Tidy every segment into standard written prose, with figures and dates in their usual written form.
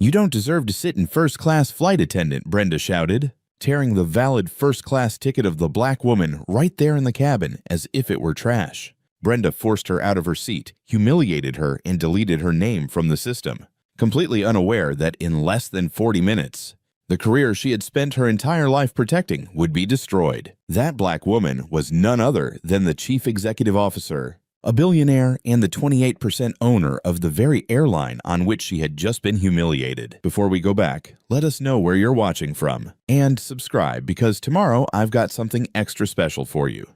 "You don't deserve to sit in first-class flight attendant," Brenda shouted, tearing the valid first-class ticket of the black woman right there in the cabin as if it were trash. Brenda forced her out of her seat, humiliated her, and deleted her name from the system, completely unaware that in less than 40 minutes, the career she had spent her entire life protecting would be destroyed. That black woman was none other than the chief executive officer, a billionaire and the 28% owner of the very airline on which she had just been humiliated. Before we go back, let us know where you're watching from, and subscribe because tomorrow I've got something extra special for you.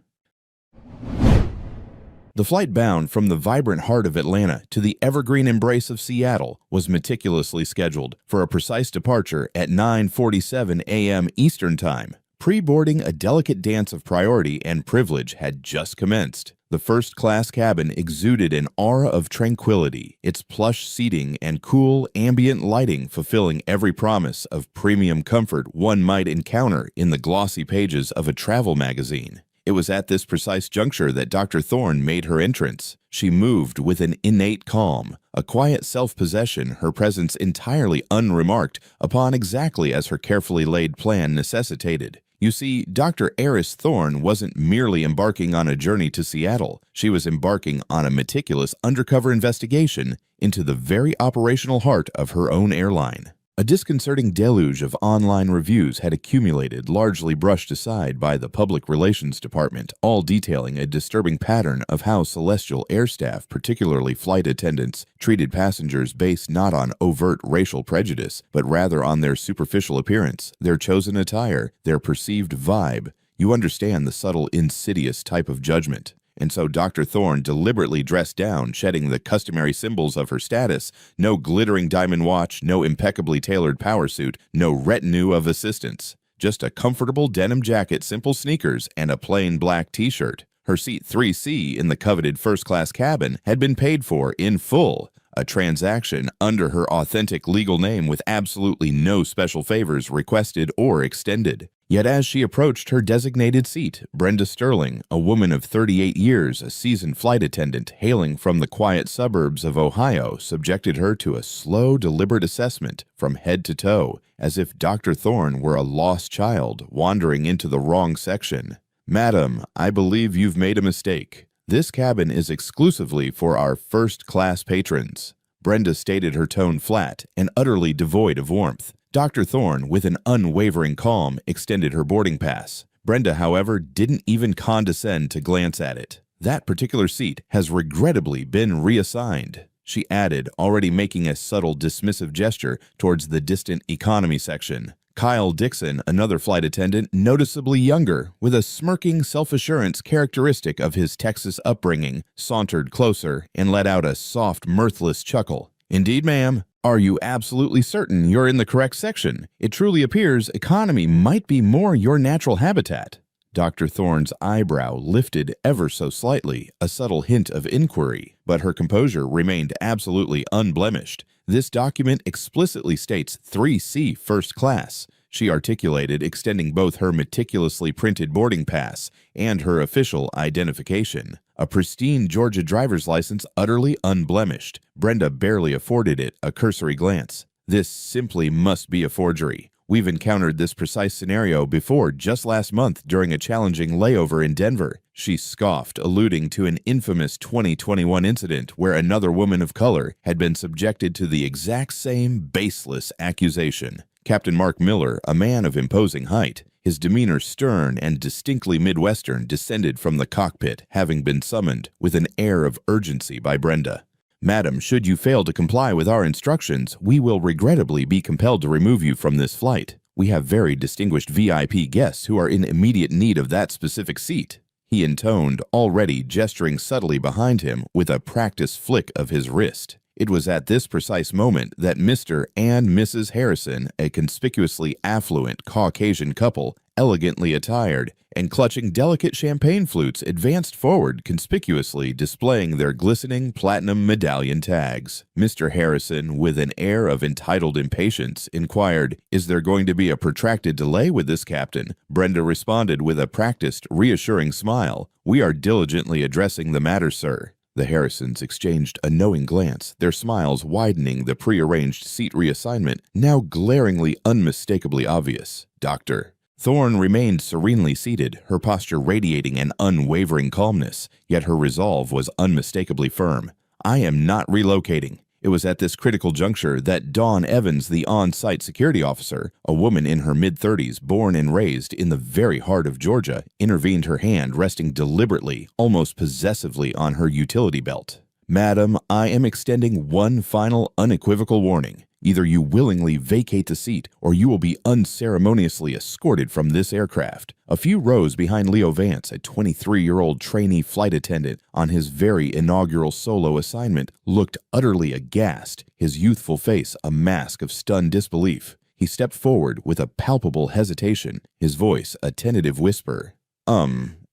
The flight bound from the vibrant heart of Atlanta to the evergreen embrace of Seattle was meticulously scheduled for a precise departure at 9:47 a.m. Eastern Time. Pre-boarding, a delicate dance of priority and privilege had just commenced. The first-class cabin exuded an aura of tranquility, its plush seating and cool, ambient lighting fulfilling every promise of premium comfort one might encounter in the glossy pages of a travel magazine. It was at this precise juncture that Dr. Thorne made her entrance. She moved with an innate calm, a quiet self-possession, her presence entirely unremarked upon exactly as her carefully laid plan necessitated. You see, Dr. Eris Thorne wasn't merely embarking on a journey to Seattle. She was embarking on a meticulous undercover investigation into the very operational heart of her own airline. A disconcerting deluge of online reviews had accumulated, largely brushed aside by the public relations department, all detailing a disturbing pattern of how celestial air staff, particularly flight attendants, treated passengers based not on overt racial prejudice, but rather on their superficial appearance, their chosen attire, their perceived vibe. You understand the subtle, insidious type of judgment. And so Dr. Thorne deliberately dressed down, shedding the customary symbols of her status: no glittering diamond watch, no impeccably tailored power suit, no retinue of assistants. Just a comfortable denim jacket, simple sneakers, and a plain black t-shirt. Her seat 3C in the coveted first-class cabin had been paid for in full, a transaction under her authentic legal name with absolutely no special favors requested or extended. Yet as she approached her designated seat, Brenda Sterling, a woman of 38 years, a seasoned flight attendant hailing from the quiet suburbs of Ohio, subjected her to a slow, deliberate assessment from head to toe, as if Dr. Thorne were a lost child wandering into the wrong section. "Madam, I believe you've made a mistake. This cabin is exclusively for our first-class patrons." Brenda stated, her tone flat and utterly devoid of warmth. Dr. Thorne, with an unwavering calm, extended her boarding pass. Brenda, however, didn't even condescend to glance at it. "That particular seat has regrettably been reassigned," she added, already making a subtle dismissive gesture towards the distant economy section. Kyle Dixon, another flight attendant, noticeably younger, with a smirking self-assurance characteristic of his Texas upbringing, sauntered closer and let out a soft, mirthless chuckle. "Indeed, ma'am. Are you absolutely certain you're in the correct section? It truly appears economy might be more your natural habitat." Dr. Thorne's eyebrow lifted ever so slightly, a subtle hint of inquiry, but her composure remained absolutely unblemished. "This document explicitly states 3C first class," she articulated, extending both her meticulously printed boarding pass and her official identification. A pristine Georgia driver's license, utterly unblemished. Brenda barely afforded it a cursory glance. "This simply must be a forgery. We've encountered this precise scenario before just last month during a challenging layover in Denver," she scoffed, alluding to an infamous 2021 incident where another woman of color had been subjected to the exact same baseless accusation. Captain Mark Miller, a man of imposing height, his demeanor stern and distinctly Midwestern, descended from the cockpit, having been summoned with an air of urgency by Brenda. "Madam, should you fail to comply with our instructions, we will regrettably be compelled to remove you from this flight. We have very distinguished VIP guests who are in immediate need of that specific seat," he intoned, already gesturing subtly behind him with a practiced flick of his wrist. It was at this precise moment that Mr. and Mrs. Harrison, a conspicuously affluent Caucasian couple, elegantly attired and clutching delicate champagne flutes, advanced forward, conspicuously displaying their glistening platinum medallion tags. Mr. Harrison, with an air of entitled impatience, inquired, "Is there going to be a protracted delay with this, Captain?" Brenda responded with a practiced, reassuring smile, "We are diligently addressing the matter, sir." The Harrisons exchanged a knowing glance, their smiles widening the prearranged seat reassignment, now glaringly unmistakably obvious. Doctor. Thorne remained serenely seated, her posture radiating an unwavering calmness, yet her resolve was unmistakably firm. I am not relocating. It was at this critical juncture that Dawn Evans, the on-site security officer, a woman in her mid-30s, born and raised in the very heart of Georgia, intervened, her hand resting deliberately, almost possessively on her utility belt. Madam, I am extending one final unequivocal warning. Either you willingly vacate the seat, or you will be unceremoniously escorted from this aircraft. A few rows behind Leo Vance, a 23-year-old trainee flight attendant on his very inaugural solo assignment, looked utterly aghast, his youthful face a mask of stunned disbelief. He stepped forward with a palpable hesitation, his voice a tentative whisper.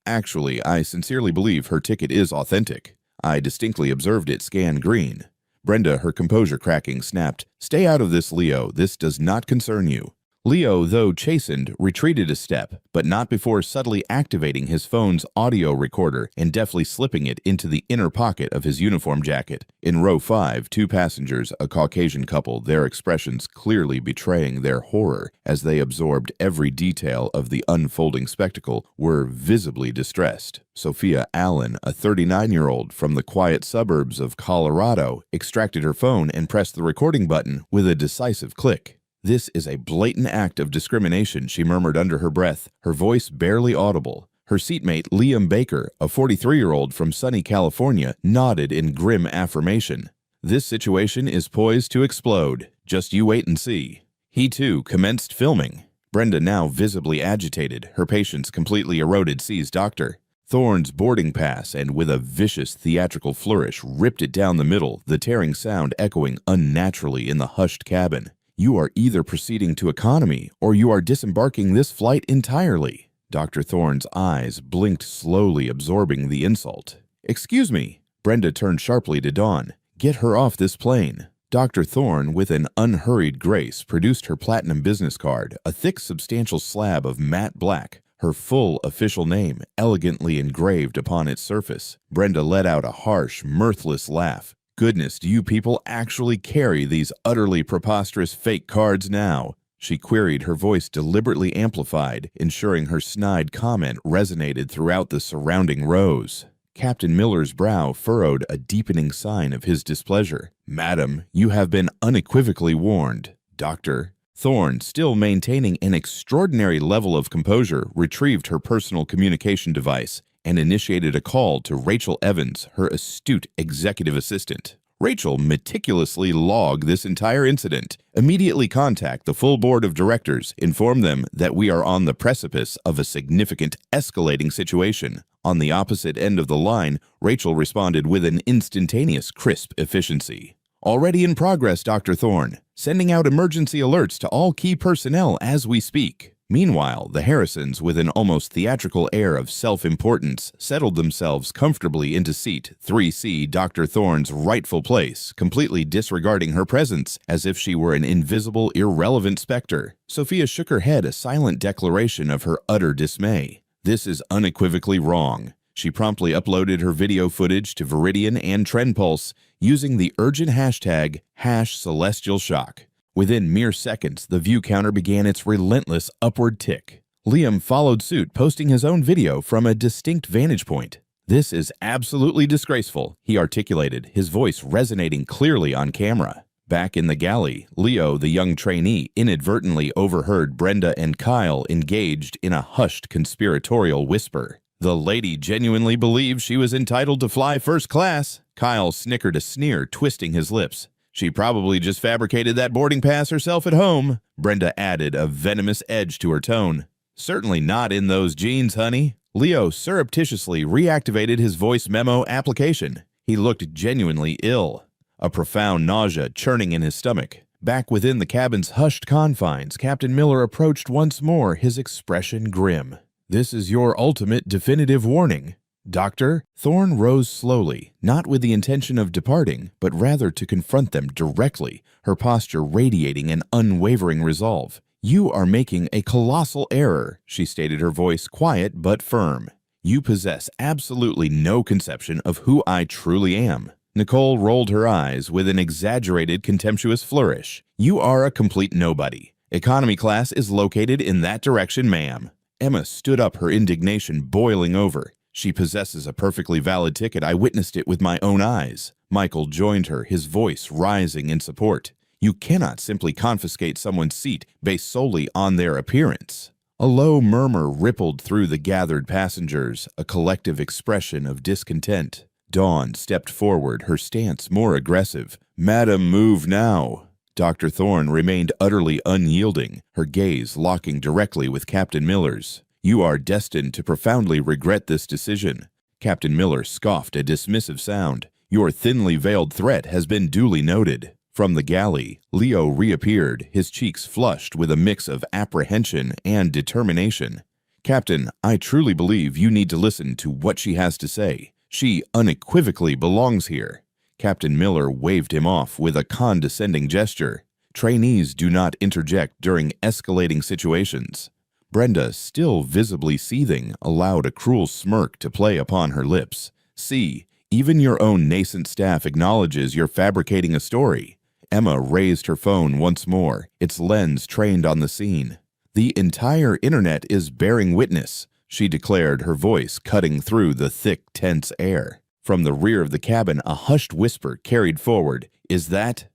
Actually, I sincerely believe her ticket is authentic. I distinctly observed it scan green. Brenda, her composure cracking, snapped, "Stay out of this, Leo. This does not concern you." Leo, though chastened, retreated a step, but not before subtly activating his phone's audio recorder and deftly slipping it into the inner pocket of his uniform jacket. In row 5, 2 passengers, a Caucasian couple, their expressions clearly betraying their horror as they absorbed every detail of the unfolding spectacle, were visibly distressed. Sophia Allen, a 39-year-old from the quiet suburbs of Colorado, extracted her phone and pressed the recording button with a decisive click. "This is a blatant act of discrimination," she murmured under her breath, her voice barely audible. Her seatmate, Liam Baker, a 43-year-old from sunny California, nodded in grim affirmation. "This situation is poised to explode. Just you wait and see." He, too, commenced filming. Brenda, now visibly agitated, her patience completely eroded, seized Doctor Thorne's boarding pass and with a vicious theatrical flourish ripped it down the middle, the tearing sound echoing unnaturally in the hushed cabin. "You are either proceeding to economy or you are disembarking this flight entirely." Dr. Thorne's eyes blinked slowly, absorbing the insult. "Excuse me." Brenda turned sharply to Dawn. "Get her off this plane." Dr. Thorne, with an unhurried grace, produced her platinum business card, a thick, substantial slab of matte black, her full official name elegantly engraved upon its surface. Brenda let out a harsh, mirthless laugh. "Goodness, do you people actually carry these utterly preposterous fake cards now?" she queried, her voice deliberately amplified, ensuring her snide comment resonated throughout the surrounding rows. Captain Miller's brow furrowed a deepening sign of his displeasure. "Madam, you have been unequivocally warned." Dr. Thorne, still maintaining an extraordinary level of composure, retrieved her personal communication device and initiated a call to Rachel Evans, her astute executive assistant. "Rachel, meticulously log this entire incident. Immediately contact the full board of directors. Inform them that we are on the precipice of a significant escalating situation." On the opposite end of the line, Rachel responded with an instantaneous, crisp efficiency. "Already in progress, Dr. Thorne. Sending out emergency alerts to all key personnel as we speak." Meanwhile, the Harrisons, with an almost theatrical air of self-importance, settled themselves comfortably into seat 3C, Dr. Thorne's rightful place, completely disregarding her presence, as if she were an invisible, irrelevant specter. Sophia shook her head, a silent declaration of her utter dismay. "This is unequivocally wrong." She promptly uploaded her video footage to Veridian and TrendPulse using the urgent hashtag #CelestialShock. Within mere seconds, the view counter began its relentless upward tick. Liam followed suit, posting his own video from a distinct vantage point. "This is absolutely disgraceful," he articulated, his voice resonating clearly on camera. Back in the galley, Leo, the young trainee, inadvertently overheard Brenda and Kyle engaged in a hushed conspiratorial whisper. "The lady genuinely believed she was entitled to fly first class." Kyle snickered a sneer, twisting his lips. "She probably just fabricated that boarding pass herself at home," Brenda added, a venomous edge to her tone. "Certainly not in those jeans, honey." Leo surreptitiously reactivated his voice memo application. He looked genuinely ill, a profound nausea churning in his stomach. Back within the cabin's hushed confines, Captain Miller approached once more, his expression grim. "This is your ultimate definitive warning." "Doctor?" Thorne rose slowly, not with the intention of departing, but rather to confront them directly, her posture radiating an unwavering resolve. "You are making a colossal error," she stated, her voice quiet but firm. You possess absolutely no conception of who I truly am." Nicole rolled her eyes with an exaggerated, contemptuous flourish. "You are a complete nobody. Economy class is located in that direction, ma'am." Emma stood up, her indignation boiling over. "She possesses a perfectly valid ticket. I witnessed it with my own eyes." Michael joined her, his voice rising in support. "You cannot simply confiscate someone's seat based solely on their appearance." A low murmur rippled through the gathered passengers, a collective expression of discontent. Dawn stepped forward, her stance more aggressive. "Madam, move now." Dr. Thorne remained utterly unyielding, her gaze locking directly with Captain Miller's. "You are destined to profoundly regret this decision." Captain Miller scoffed a dismissive sound. "Your thinly veiled threat has been duly noted." From the galley, Leo reappeared, his cheeks flushed with a mix of apprehension and determination. "Captain, I truly believe you need to listen to what she has to say. She unequivocally belongs here." Captain Miller waved him off with a condescending gesture. "Trainees do not interject during escalating situations." Brenda, still visibly seething, allowed a cruel smirk to play upon her lips. "See, even your own nascent staff acknowledges you're fabricating a story." Emma raised her phone once more, its lens trained on the scene. "The entire internet is bearing witness," she declared, her voice cutting through the thick, tense air. From the rear of the cabin, a hushed whisper carried forward. "Is that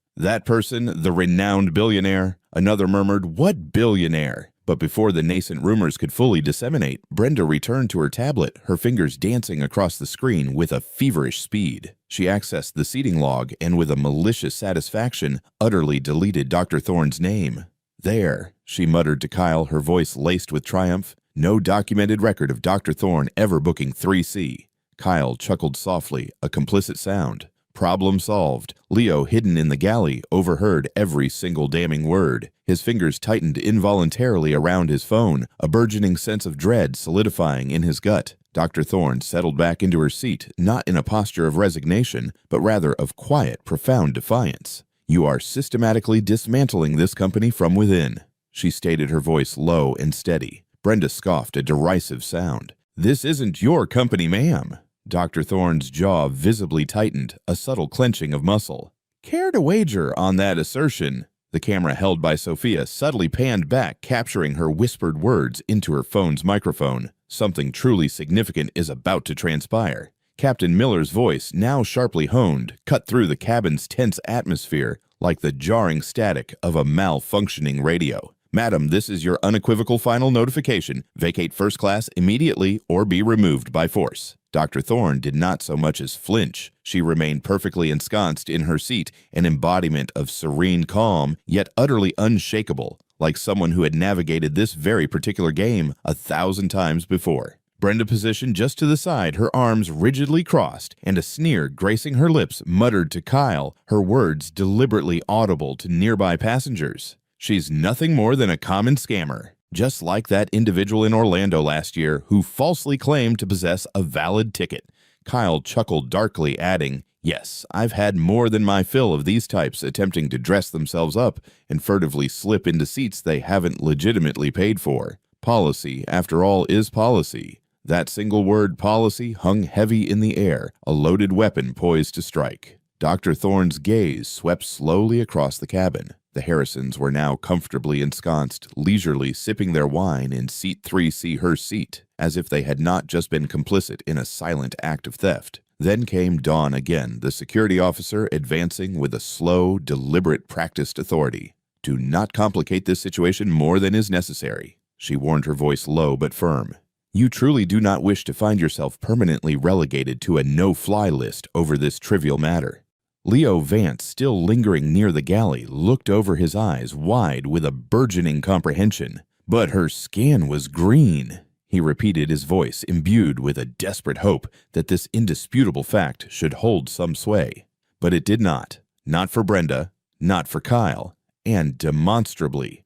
person the renowned billionaire?" Another murmured, "What billionaire?" But before the nascent rumors could fully disseminate, Brenda returned to her tablet, her fingers dancing across the screen with a feverish speed. She accessed the seating log and, with a malicious satisfaction, utterly deleted Dr. Thorne's name. "There," she muttered to Kyle, her voice laced with triumph. "No documented record of Dr. Thorne ever booking 3C. Kyle chuckled softly, a complicit sound. Problem solved. Leo, hidden in the galley, overheard every single damning word. His fingers tightened involuntarily around his phone, a burgeoning sense of dread solidifying in his gut. Dr. Thorne settled back into her seat, not in a posture of resignation, but rather of quiet, profound defiance. "You are systematically dismantling this company from within," she stated, her voice low and steady. Brenda scoffed a derisive sound. "This isn't your company, ma'am." Dr. Thorne's jaw visibly tightened, a subtle clenching of muscle. "Care to wager on that assertion?" The camera held by Sophia subtly panned back, capturing her whispered words into her phone's microphone. Something truly significant is about to transpire. Captain Miller's voice, now sharply honed, cut through the cabin's tense atmosphere like the jarring static of a malfunctioning radio. "Madam, this is your unequivocal final notification. Vacate first class immediately or be removed by force." Dr. Thorne did not so much as flinch. She remained perfectly ensconced in her seat, an embodiment of serene calm, yet utterly unshakable, like someone who had navigated this very particular game 1,000 times before. Brenda positioned just to the side, her arms rigidly crossed, and a sneer gracing her lips, muttered to Kyle, her words deliberately audible to nearby passengers. "She's nothing more than a common scammer, just like that individual in Orlando last year who falsely claimed to possess a valid ticket." Kyle chuckled darkly, adding, "Yes, I've had more than my fill of these types attempting to dress themselves up and furtively slip into seats they haven't legitimately paid for. Policy, after all, is policy." That single word, policy, hung heavy in the air, a loaded weapon poised to strike. Dr. Thorne's gaze swept slowly across the cabin. The Harrisons were now comfortably ensconced, leisurely sipping their wine in seat 3C, her seat, as if they had not just been complicit in a silent act of theft. Then came Dawn again, the security officer advancing with a slow, deliberate, practiced authority. "Do not complicate this situation more than is necessary," she warned, her voice low but firm. "You truly do not wish to find yourself permanently relegated to a no-fly list over this trivial matter." Leo Vance, still lingering near the galley, looked over, his eyes wide with a burgeoning comprehension. "But her scan was green," he repeated, his voice imbued with a desperate hope that this indisputable fact should hold some sway. But it did not. Not for Brenda, not for Kyle, and demonstrably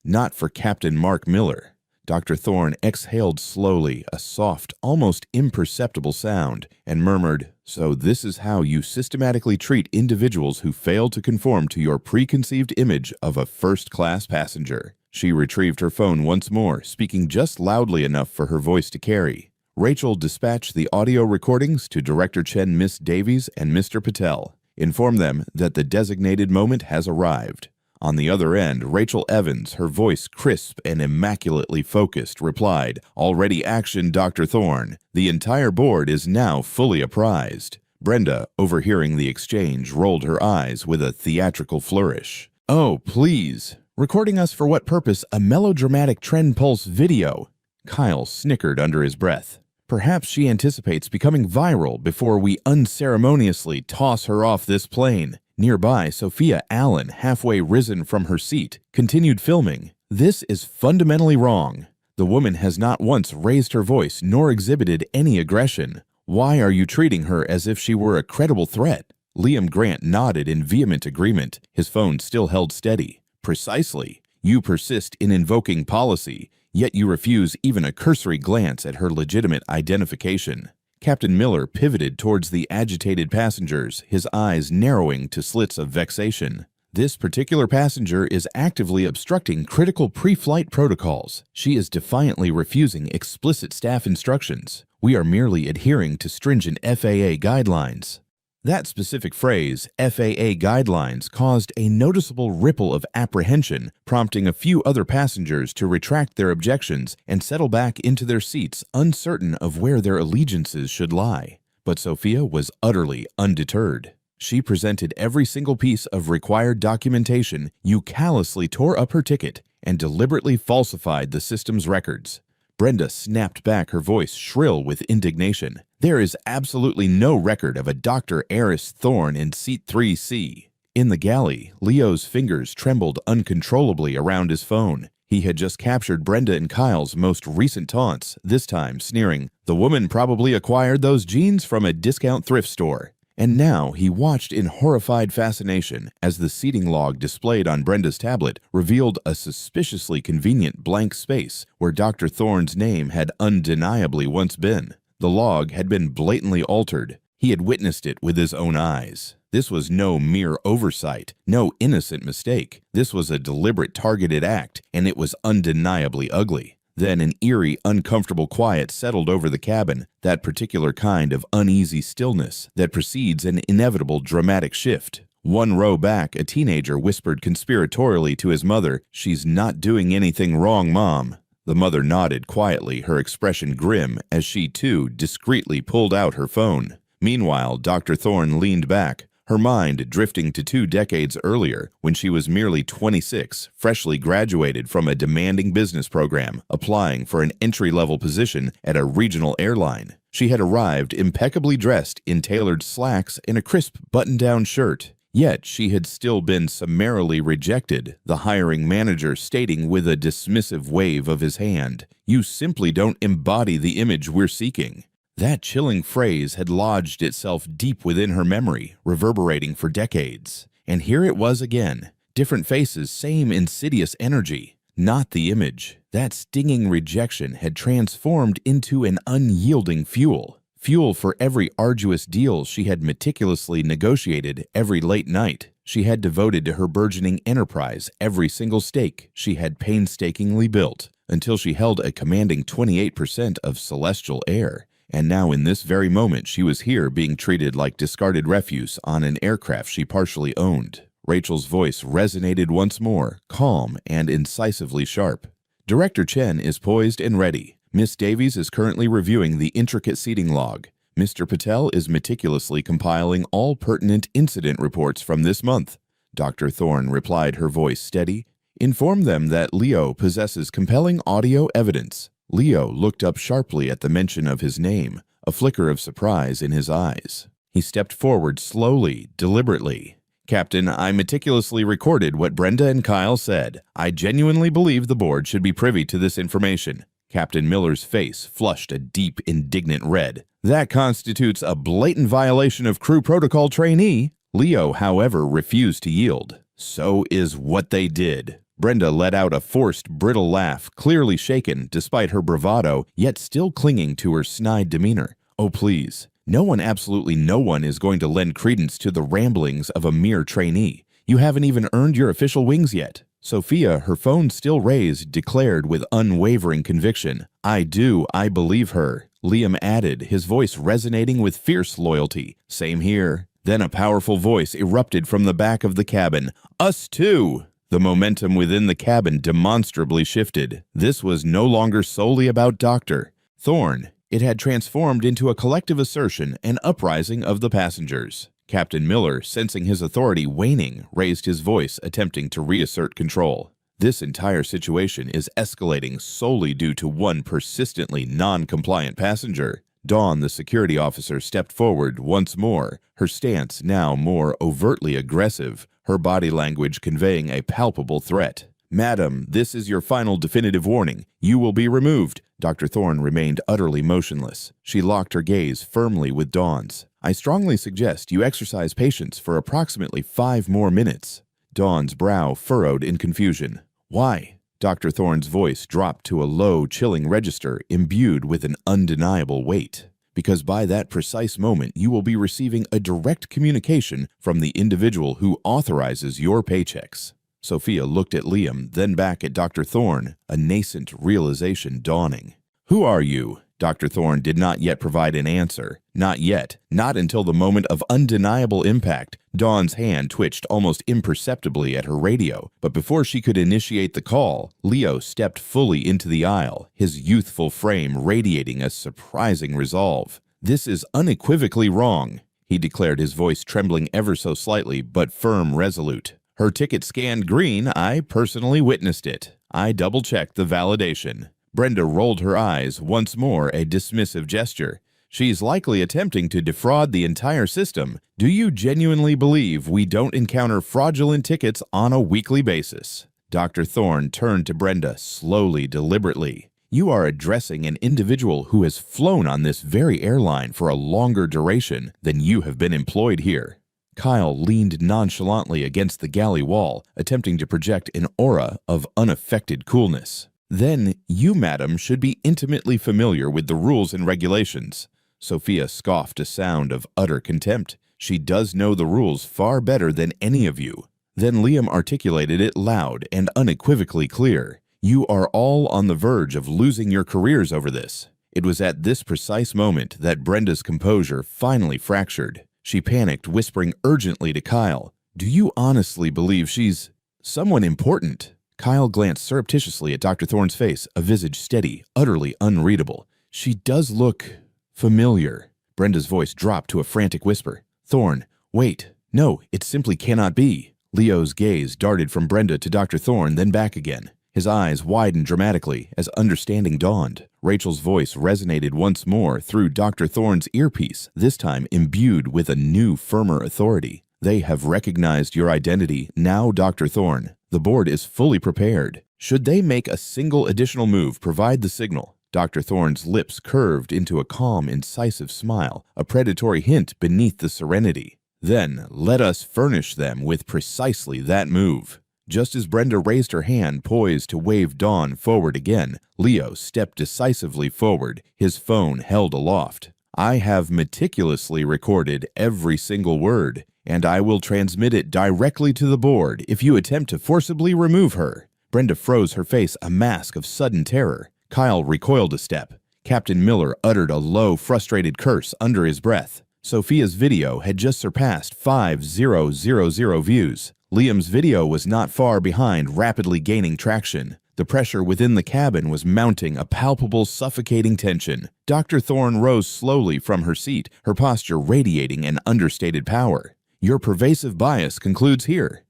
not for Captain Mark Miller. Dr. Thorne exhaled slowly, a soft, almost imperceptible sound, and murmured, "So this is how you systematically treat individuals who fail to conform to your preconceived image of a first-class passenger." She retrieved her phone once more, speaking just loudly enough for her voice to carry. Rachel dispatched the audio recordings to Director Chen, Miss Davies, and Mr. Patel. Inform them that the designated moment has arrived. On the other end, Rachel Evans, her voice crisp and immaculately focused, replied, "Already action, Dr. Thorne. The entire board is now fully apprised." Brenda, overhearing the exchange, rolled her eyes with a theatrical flourish. "Oh, please. Recording us for what purpose? A melodramatic trend pulse video." Kyle snickered under his breath. Perhaps she anticipates becoming viral before we unceremoniously toss her off this plane. Nearby, Sophia Allen, halfway risen from her seat, continued filming. "This is fundamentally wrong. The woman has not once raised her voice nor exhibited any aggression. Why are you treating her as if she were a credible threat?" Liam Grant nodded in vehement agreement, his phone still held steady. "Precisely. You persist in invoking policy, yet you refuse even a cursory glance at her legitimate identification." Captain Miller pivoted towards the agitated passengers, his eyes narrowing to slits of vexation. "This particular passenger is actively obstructing critical pre-flight protocols. She is defiantly refusing explicit staff instructions. We are merely adhering to stringent FAA guidelines." That specific phrase, FAA guidelines, caused a noticeable ripple of apprehension, prompting a few other passengers to retract their objections and settle back into their seats, uncertain of where their allegiances should lie. But Sophia was utterly undeterred. She presented every single piece of required documentation. You callously tore up her ticket and deliberately falsified the system's records. Brenda snapped back, her voice shrill with indignation. "There is absolutely no record of a Dr. Eris Thorne in seat 3C. In the galley, Leo's fingers trembled uncontrollably around his phone. He had just captured Brenda and Kyle's most recent taunts, this time sneering, "The woman probably acquired those jeans from a discount thrift store." And now he watched in horrified fascination as the seating log displayed on Brenda's tablet revealed a suspiciously convenient blank space where Dr. Thorne's name had undeniably once been. The log had been blatantly altered. He had witnessed it with his own eyes. This was no mere oversight, no innocent mistake. This was a deliberate, targeted act, and it was undeniably ugly. Then an eerie, uncomfortable quiet settled over the cabin, that particular kind of uneasy stillness that precedes an inevitable dramatic shift. One row back, a teenager whispered conspiratorially to his mother, "She's not doing anything wrong, Mom." The mother nodded quietly, her expression grim, as she too discreetly pulled out her phone. Meanwhile, Dr. Thorne leaned back, her mind drifting to 2 decades earlier, when she was merely 26, freshly graduated from a demanding business program, applying for an entry-level position at a regional airline. She had arrived impeccably dressed in tailored slacks and a crisp button-down shirt. Yet she had still been summarily rejected, the hiring manager stating with a dismissive wave of his hand, "You simply don't embody the image we're seeking." That chilling phrase had lodged itself deep within her memory, reverberating for decades. And here it was again. Different faces, same insidious energy. Not the image. That stinging rejection had transformed into an unyielding fuel. Fuel for every arduous deal she had meticulously negotiated, every late night she had devoted to her burgeoning enterprise, every single stake she had painstakingly built, until she held a commanding 28% of celestial air. And now in this very moment she was here being treated like discarded refuse on an aircraft she partially owned. Rachel's voice resonated once more, calm and incisively sharp. "Director Chen is poised and ready. Miss Davies is currently reviewing the intricate seating log. Mr. Patel is meticulously compiling all pertinent incident reports from this month." Dr. Thorne replied, her voice steady. "Inform them that Leo possesses compelling audio evidence." Leo looked up sharply at the mention of his name, a flicker of surprise in his eyes. He stepped forward slowly, deliberately. "Captain, I meticulously recorded what Brenda and Kyle said. I genuinely believe the board should be privy to this information." Captain Miller's face flushed a deep, indignant red. "That constitutes a blatant violation of crew protocol, trainee." Leo, however, refused to yield. "So is what they did." Brenda let out a forced, brittle laugh, clearly shaken despite her bravado, yet still clinging to her snide demeanor. "Oh, please. No one, absolutely no one, is going to lend credence to the ramblings of a mere trainee. You haven't even earned your official wings yet." Sophia, her phone still raised, declared with unwavering conviction, I believe her." Liam added, his voice resonating with fierce loyalty. Same here. Then a powerful voice erupted from the back of the cabin. Us too! The momentum within the cabin demonstrably shifted. This was no longer solely about Dr. Thorne. It had transformed into a collective assertion and uprising of the passengers. Captain Miller, sensing his authority waning, raised his voice, attempting to reassert control. This entire situation is escalating solely due to one persistently non-compliant passenger. Dawn, the security officer, stepped forward once more, her stance now more overtly aggressive, her body language conveying a palpable threat. Madam, this is your final definitive warning. You will be removed. Dr. Thorne remained utterly motionless. She locked her gaze firmly with Dawn's. I strongly suggest you exercise patience for approximately 5 more minutes. Dawn's brow furrowed in confusion. Why? Dr. Thorne's voice dropped to a low, chilling register imbued with an undeniable weight. Because by that precise moment you will be receiving a direct communication from the individual who authorizes your paychecks. Sophia looked at Liam, then back at Dr. Thorne, a nascent realization dawning. Who are you? Dr. Thorne did not yet provide an answer. Not yet. Not until the moment of undeniable impact. Dawn's hand twitched almost imperceptibly at her radio, but before she could initiate the call, Leo stepped fully into the aisle, his youthful frame radiating a surprising resolve. This is unequivocally wrong, he declared, his voice trembling ever so slightly, but firm, resolute. Her ticket scanned green. I personally witnessed it. I double-checked the validation. Brenda rolled her eyes, once more a dismissive gesture. She's likely attempting to defraud the entire system. Do you genuinely believe we don't encounter fraudulent tickets on a weekly basis? Dr. Thorne turned to Brenda, slowly, deliberately. You are addressing an individual who has flown on this very airline for a longer duration than you have been employed here. Kyle leaned nonchalantly against the galley wall, attempting to project an aura of unaffected coolness. Then you, madam, should be intimately familiar with the rules and regulations. Sophia scoffed a sound of utter contempt. She does know the rules far better than any of you. Then Liam articulated it loud and unequivocally clear. You are all on the verge of losing your careers over this. It was at this precise moment that Brenda's composure finally fractured. She panicked, whispering urgently to Kyle, Do you honestly believe she's someone important? Kyle glanced surreptitiously at Dr. Thorne's face, a visage steady, utterly unreadable. She does look familiar. Brenda's voice dropped to a frantic whisper. Thorne, wait. No, it simply cannot be. Leo's gaze darted from Brenda to Dr. Thorne, then back again. His eyes widened dramatically as understanding dawned. Rachel's voice resonated once more through Dr. Thorne's earpiece, this time imbued with a new, firmer authority. They have recognized your identity. Now, Dr. Thorne, the board is fully prepared. Should they make a single additional move, provide the signal. Dr. Thorne's lips curved into a calm, incisive smile, a predatory hint beneath the serenity. Then, let us furnish them with precisely that move. Just as Brenda raised her hand, poised to wave Dawn forward again, Leo stepped decisively forward, his phone held aloft. I have meticulously recorded every single word, and I will transmit it directly to the board if you attempt to forcibly remove her. Brenda froze, her face a mask of sudden terror. Kyle recoiled a step. Captain Miller uttered a low, frustrated curse under his breath. Sophia's video had just surpassed 5,000 views. Liam's video was not far behind, rapidly gaining traction. The pressure within the cabin was mounting, a palpable, suffocating tension. Dr. Thorne rose slowly from her seat, her posture radiating an understated power. Your pervasive bias concludes here.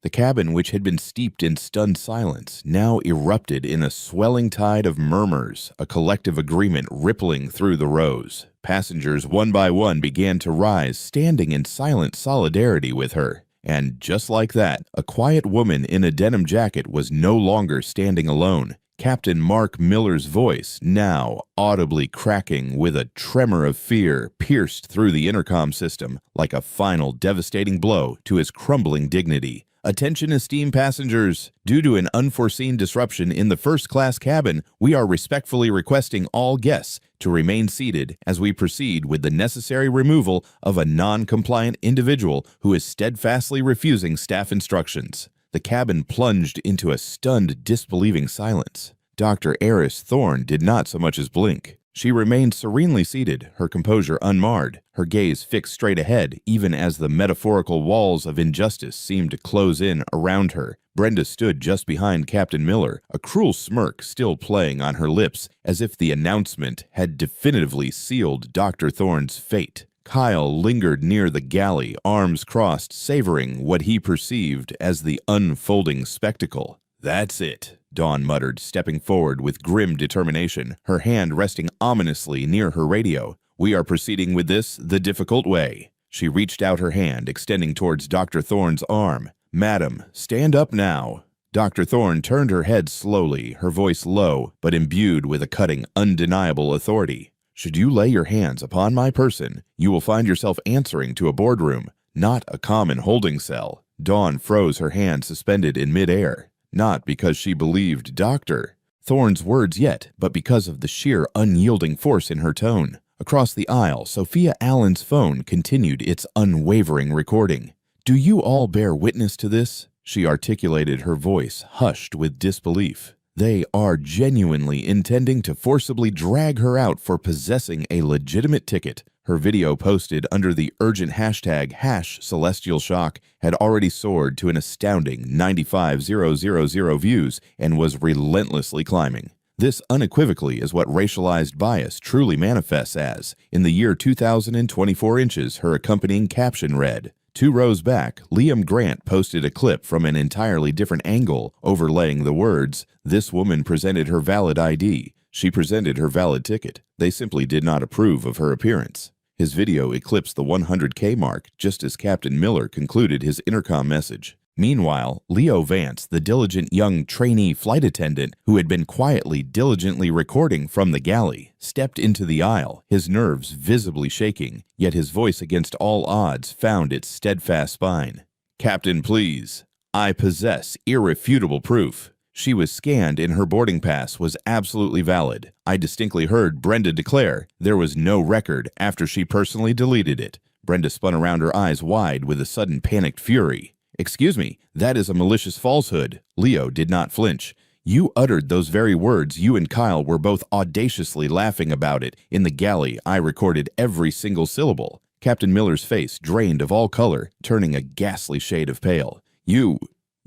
The cabin, which had been steeped in stunned silence, now erupted in a swelling tide of murmurs, a collective agreement rippling through the rows. Passengers one by one began to rise, standing in silent solidarity with her. And just like that, a quiet woman in a denim jacket was no longer standing alone. Captain Mark Miller's voice, now audibly cracking with a tremor of fear, pierced through the intercom system like a final devastating blow to his crumbling dignity. Attention, esteemed passengers. Due to an unforeseen disruption in the first-class cabin, we are respectfully requesting all guests to remain seated as we proceed with the necessary removal of a non-compliant individual who is steadfastly refusing staff instructions. The cabin plunged into a stunned, disbelieving silence. Dr. Eris Thorne did not so much as blink. She remained serenely seated, her composure unmarred, her gaze fixed straight ahead, even as the metaphorical walls of injustice seemed to close in around her. Brenda stood just behind Captain Miller, a cruel smirk still playing on her lips, as if the announcement had definitively sealed Dr. Thorne's fate. Kyle lingered near the galley, arms crossed, savoring what he perceived as the unfolding spectacle. "That's it," Dawn muttered, stepping forward with grim determination, her hand resting ominously near her radio. "We are proceeding with this the difficult way." She reached out her hand, extending towards Dr. Thorne's arm. "Madam, stand up now." Dr. Thorne turned her head slowly, her voice low, but imbued with a cutting, undeniable authority. "Should you lay your hands upon my person, you will find yourself answering to a boardroom, not a common holding cell." Dawn froze, her hand suspended in midair. Not because she believed Dr. Thorne's words yet, but because of the sheer unyielding force in her tone. Across the aisle, Sophia Allen's phone continued its unwavering recording. "Do you all bear witness to this?" She articulated, her voice hushed with disbelief. "They are genuinely intending to forcibly drag her out for possessing a legitimate ticket." Her video, posted under the urgent hashtag #CelestialShock, had already soared to an astounding 95,000 views and was relentlessly climbing. This unequivocally is what racialized bias truly manifests as. In the year 2024 inches, her accompanying caption read. 2 rows back, Liam Grant posted a clip from an entirely different angle, overlaying the words, "This woman presented her valid ID. She presented her valid ticket. They simply did not approve of her appearance." His video eclipsed the 100K mark just as Captain Miller concluded his intercom message. Meanwhile, Leo Vance, the diligent young trainee flight attendant who had been quietly, diligently recording from the galley, stepped into the aisle, his nerves visibly shaking, yet his voice against all odds found its steadfast spine. "Captain, please. I possess irrefutable proof. She was scanned and her boarding pass was absolutely valid. I distinctly heard Brenda declare there was no record after she personally deleted it." Brenda spun around, her eyes wide with a sudden panicked fury. "Excuse me, that is a malicious falsehood." Leo did not flinch. "You uttered those very words. You and Kyle were both audaciously laughing about it. In the galley, I recorded every single syllable." Captain Miller's face drained of all color, turning a ghastly shade of pale. You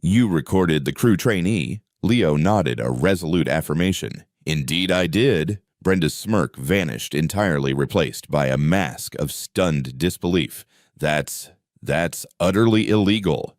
recorded the crew trainee?" Leo nodded a resolute affirmation. "Indeed I did." Brenda's smirk vanished, entirely replaced by a mask of stunned disbelief. That's utterly illegal."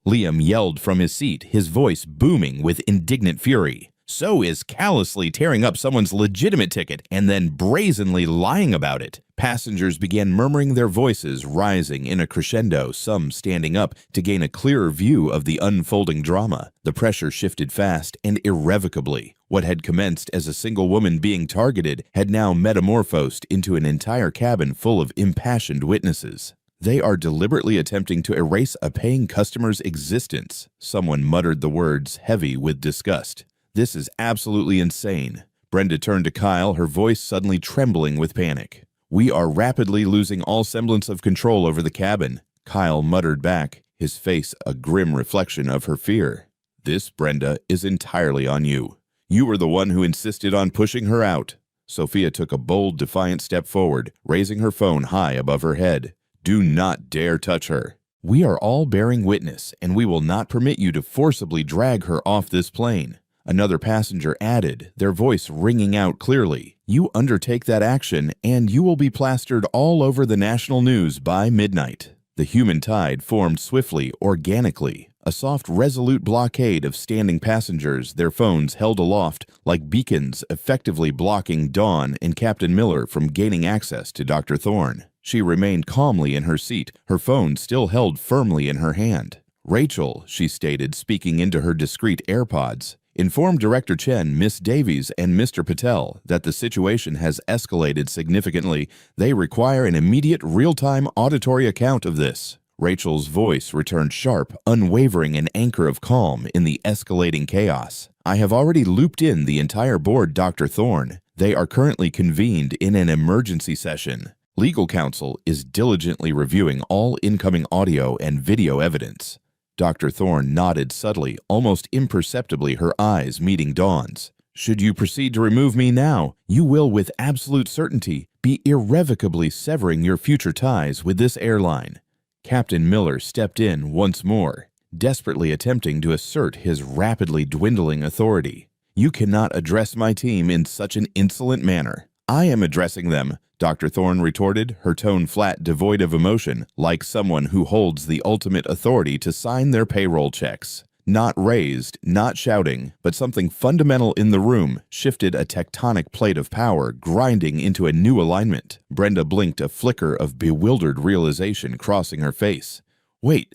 Liam yelled from his seat, his voice booming with indignant fury. "So is callously tearing up someone's legitimate ticket and then brazenly lying about it." Passengers began murmuring, their voices rising in a crescendo, some standing up to gain a clearer view of the unfolding drama. The pressure shifted fast and irrevocably. What had commenced as a single woman being targeted had now metamorphosed into an entire cabin full of impassioned witnesses. "They are deliberately attempting to erase a paying customer's existence." Someone muttered the words, heavy with disgust. "This is absolutely insane." Brenda turned to Kyle, her voice suddenly trembling with panic. "We are rapidly losing all semblance of control over the cabin." Kyle muttered back, his face a grim reflection of her fear. "This, Brenda, is entirely on you. You were the one who insisted on pushing her out." Sophia took a bold, defiant step forward, raising her phone high above her head. "Do not dare touch her. We are all bearing witness, and we will not permit you to forcibly drag her off this plane." Another passenger added, their voice ringing out clearly. "You undertake that action, and you will be plastered all over the national news by midnight." The human tide formed swiftly, organically. A soft, resolute blockade of standing passengers, their phones held aloft like beacons, effectively blocking Dawn and Captain Miller from gaining access to Dr. Thorne. She remained calmly in her seat, her phone still held firmly in her hand. "Rachel," she stated, speaking into her discreet AirPods, "inform Director Chen, Miss Davies, and Mr. Patel that the situation has escalated significantly. They require an immediate, real-time auditory account of this." Rachel's voice returned sharp, unwavering, an anchor of calm in the escalating chaos. "I have already looped in the entire board, Dr. Thorne. They are currently convened in an emergency session. Legal counsel is diligently reviewing all incoming audio and video evidence." Dr. Thorne nodded subtly, almost imperceptibly, her eyes meeting Dawn's. Should you proceed to remove me now, you will with absolute certainty be irrevocably severing your future ties with this airline." Captain Miller stepped in once more, desperately attempting to assert his rapidly dwindling authority. "You cannot address my team in such an insolent manner." "I am addressing them," Dr. Thorne retorted, her tone flat, devoid of emotion, like someone who holds the ultimate authority to sign their payroll checks. Not raised, not shouting, but something fundamental in the room shifted a tectonic plate of power, grinding into a new alignment. Brenda blinked, a flicker of bewildered realization crossing her face. "Wait,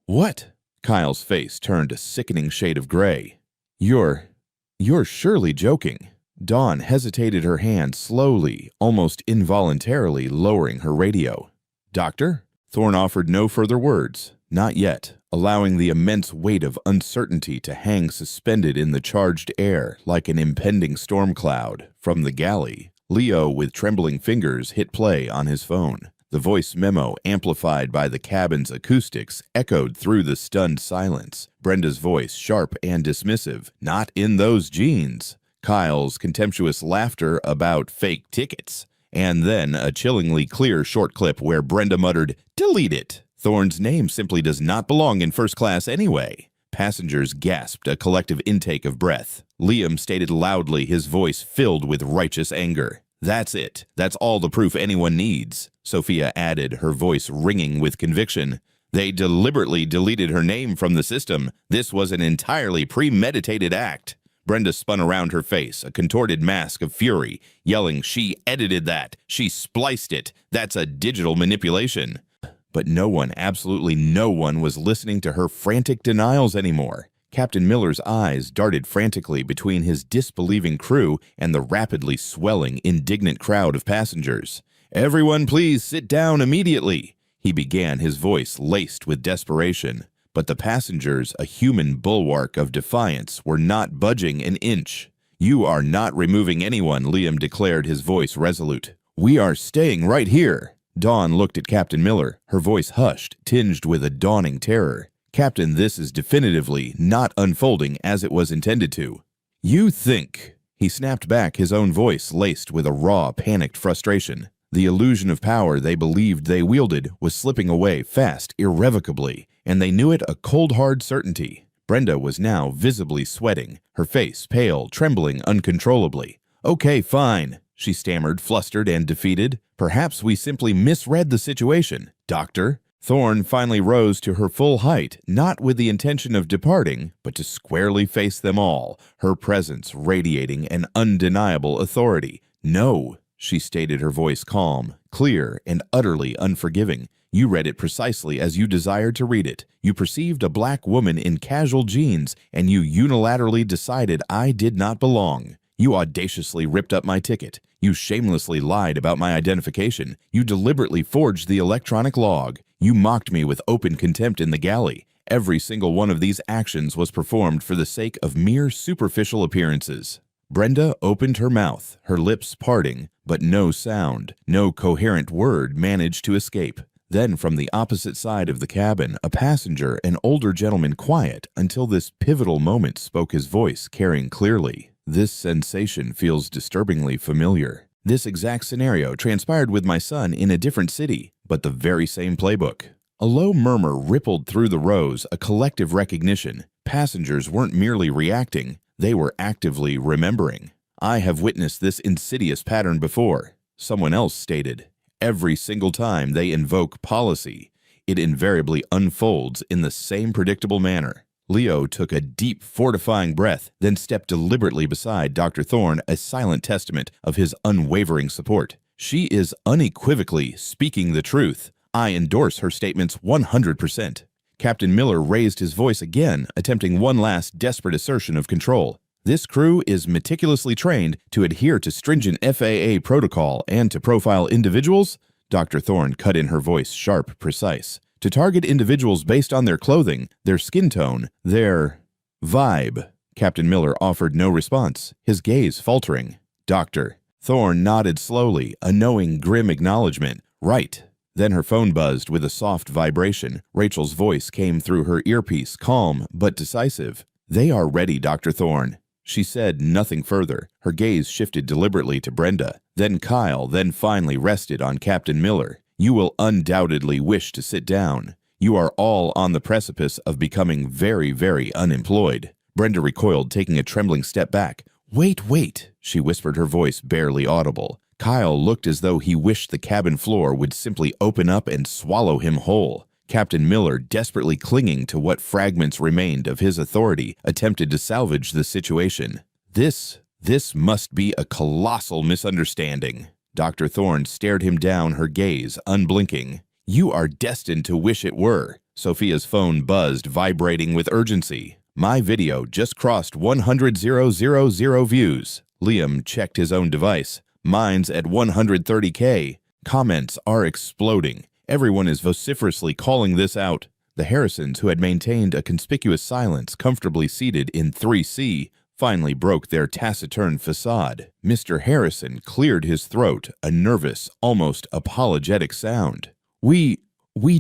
what?" Kyle's face turned a sickening shade of gray. You're surely joking." Dawn hesitated, her hand slowly, almost involuntarily lowering her radio. "Doctor?" Thorne offered no further words. Not yet, allowing the immense weight of uncertainty to hang suspended in the charged air like an impending storm cloud. From the galley, Leo, with trembling fingers, hit play on his phone. The voice memo, amplified by the cabin's acoustics, echoed through the stunned silence. Brenda's voice, sharp and dismissive. "Not in those jeans." Kyle's contemptuous laughter about fake tickets. And then a chillingly clear short clip where Brenda muttered, "Delete it. Thorne's name simply does not belong in first class anyway." Passengers gasped, a collective intake of breath. Liam stated loudly, his voice filled with righteous anger. "That's it. That's all the proof anyone needs." Sophia added, her voice ringing with conviction. "They deliberately deleted her name from the system. This was an entirely premeditated act." Brenda spun around, her face a contorted mask of fury, yelling, "She edited that. She spliced it. That's a digital manipulation." But no one, absolutely no one, was listening to her frantic denials anymore. Captain Miller's eyes darted frantically between his disbelieving crew and the rapidly swelling, indignant crowd of passengers. "Everyone please sit down immediately," he began, his voice laced with desperation. But the passengers, a human bulwark of defiance, were not budging an inch. "You are not removing anyone," Liam declared, his voice resolute. "We are staying right here." Dawn looked at Captain Miller, her voice hushed, tinged with a dawning terror. "Captain, this is definitively not unfolding as it was intended to." "You think," he snapped back, his own voice laced with a raw, panicked frustration. The illusion of power they believed they wielded was slipping away fast, irrevocably, and they knew it, a cold, hard certainty. Brenda was now visibly sweating, her face pale, trembling uncontrollably. "Okay, fine," she stammered, flustered and defeated. "Perhaps we simply misread the situation. Doctor?" Thorne finally rose to her full height, not with the intention of departing, but to squarely face them all, her presence radiating an undeniable authority. "No," she stated, her voice calm, clear, and utterly unforgiving. "You read it precisely as you desired to read it. You perceived a black woman in casual jeans, and you unilaterally decided I did not belong. You audaciously ripped up my ticket. You shamelessly lied about my identification. You deliberately forged the electronic log. You mocked me with open contempt in the galley. Every single one of these actions was performed for the sake of mere superficial appearances." Brenda opened her mouth, her lips parting, but no sound, no coherent word managed to escape. Then from the opposite side of the cabin, a passenger, an older gentleman, quiet until this pivotal moment, spoke, his voice carrying clearly. "This sensation feels disturbingly familiar. This exact scenario transpired with my son in a different city, but the very same playbook." A low murmur rippled through the rows, a collective recognition. Passengers weren't merely reacting, they were actively remembering. "I have witnessed this insidious pattern before," someone else stated. "Every single time they invoke policy, it invariably unfolds in the same predictable manner." Leo took a deep, fortifying breath, then stepped deliberately beside Dr. Thorne, a silent testament of his unwavering support. "She is unequivocally speaking the truth. I endorse her statements 100%. Captain Miller raised his voice again, attempting one last desperate assertion of control. "This crew is meticulously trained to adhere to stringent FAA protocol and to profile individuals," Dr. Thorne cut in, her voice sharp, precise. "To target individuals based on their clothing, their skin tone, their vibe." Captain Miller offered no response, his gaze faltering. "Doctor." Thorne nodded slowly, a knowing, grim acknowledgement. "Right." Then her phone buzzed with a soft vibration. Rachel's voice came through her earpiece, calm but decisive. "They are ready, Dr. Thorne." She said nothing further. Her gaze shifted deliberately to Brenda, then Kyle, then finally rested on Captain Miller. "You will undoubtedly wish to sit down. You are all on the precipice of becoming very, very unemployed." Brenda recoiled, taking a trembling step back. Wait, she whispered, her voice barely audible. Kyle looked as though he wished the cabin floor would simply open up and swallow him whole. Captain Miller, desperately clinging to what fragments remained of his authority, attempted to salvage the situation. This must be a colossal misunderstanding. Dr. Thorne stared him down, her gaze unblinking. "You are destined to wish it were." Sophia's phone buzzed, vibrating with urgency. "My video just crossed 100,000 views." Liam checked his own device. "Mine's at 130K. Comments are exploding. Everyone is vociferously calling this out." The Harrisons, who had maintained a conspicuous silence, comfortably seated in 3C, finally broke their taciturn facade. Mr. Harrison cleared his throat, a nervous, almost apologetic sound. We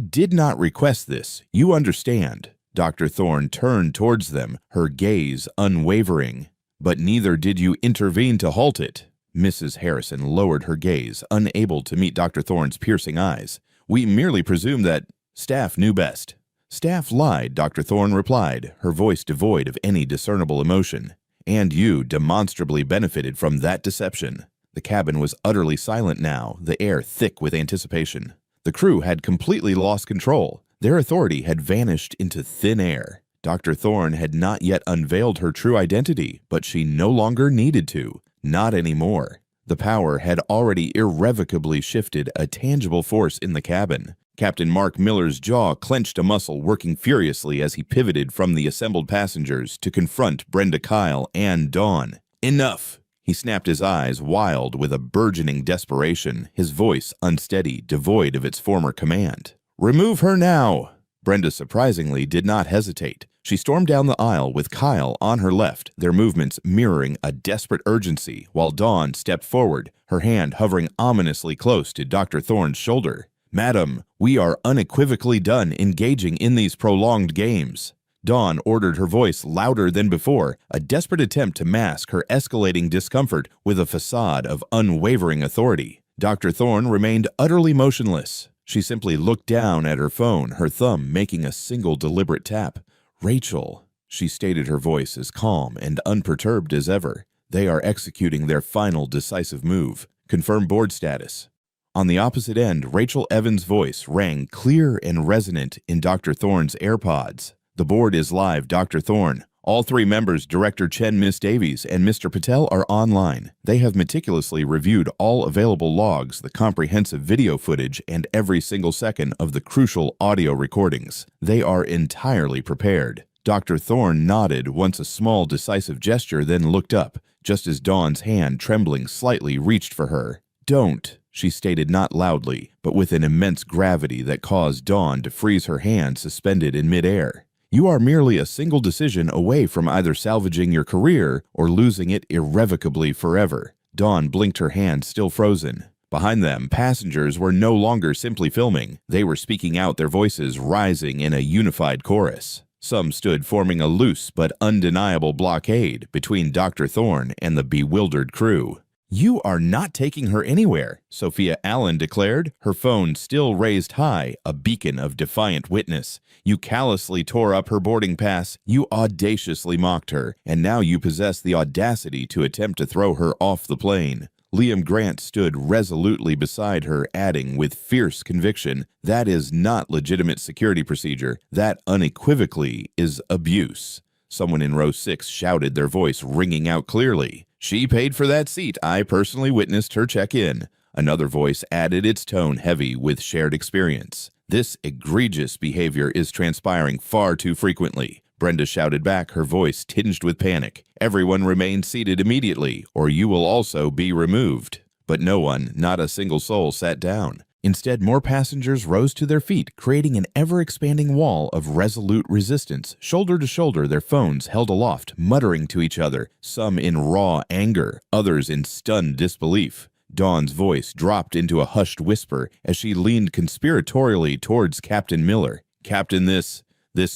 did not request this, you understand." Dr. Thorne turned towards them, her gaze unwavering. "But neither did you intervene to halt it." Mrs. Harrison lowered her gaze, unable to meet Dr. Thorne's piercing eyes. "We merely presume that staff knew best." "Staff lied," Dr. Thorne replied, her voice devoid of any discernible emotion. "And you demonstrably benefited from that deception." The cabin was utterly silent now, the air thick with anticipation. The crew had completely lost control. Their authority had vanished into thin air. Dr. Thorne had not yet unveiled her true identity, but she no longer needed to. Not anymore. The power had already irrevocably shifted a tangible force in the cabin. Captain Mark Miller's jaw clenched, a muscle working furiously as he pivoted from the assembled passengers to confront Brenda, Kyle, and Dawn. "Enough!" He snapped, his eyes wild with a burgeoning desperation, his voice unsteady, devoid of its former command. "Remove her now!" Brenda surprisingly did not hesitate. She stormed down the aisle with Kyle on her left, their movements mirroring a desperate urgency, while Dawn stepped forward, her hand hovering ominously close to Dr. Thorne's shoulder. "Madam, we are unequivocally done engaging in these prolonged games." Dawn ordered, her voice louder than before, a desperate attempt to mask her escalating discomfort with a facade of unwavering authority. Dr. Thorne remained utterly motionless. She simply looked down at her phone, her thumb making a single deliberate tap. "Rachel," she stated, her voice as calm and unperturbed as ever. "They are executing their final decisive move. Confirm board status." On the opposite end, Rachel Evans' voice rang clear and resonant in Dr. Thorne's AirPods. "The board is live, Dr. Thorne. All three members, Director Chen, Miss Davies, and Mr. Patel, are online. They have meticulously reviewed all available logs, the comprehensive video footage, and every single second of the crucial audio recordings. They are entirely prepared." Dr. Thorne nodded once, a small, decisive gesture, then looked up, just as Dawn's hand, trembling slightly, reached for her. "Don't," she stated, not loudly, but with an immense gravity that caused Dawn to freeze, her hand suspended in midair. "You are merely a single decision away from either salvaging your career or losing it irrevocably forever." Dawn blinked, her hand still frozen. Behind them, passengers were no longer simply filming. They were speaking out, their voices rising in a unified chorus. Some stood forming a loose but undeniable blockade between Dr. Thorne and the bewildered crew. "You are not taking her anywhere," Sophia Allen declared, her phone still raised high, a beacon of defiant witness. "You callously tore up her boarding pass, you audaciously mocked her, and now you possess the audacity to attempt to throw her off the plane." Liam Grant stood resolutely beside her, adding with fierce conviction, "That is not legitimate security procedure. That unequivocally is abuse." Someone in row 6 shouted, their voice ringing out clearly. "She paid for that seat. I personally witnessed her check-in." Another voice added, its tone heavy with shared experience. "This egregious behavior is transpiring far too frequently." Brenda shouted back, her voice tinged with panic. "Everyone remain seated immediately, or you will also be removed." But no one, not a single soul, sat down. Instead, more passengers rose to their feet, creating an ever-expanding wall of resolute resistance. Shoulder to shoulder, their phones held aloft, muttering to each other, some in raw anger, others in stunned disbelief. Dawn's voice dropped into a hushed whisper as she leaned conspiratorially towards Captain Miller. "Captain, this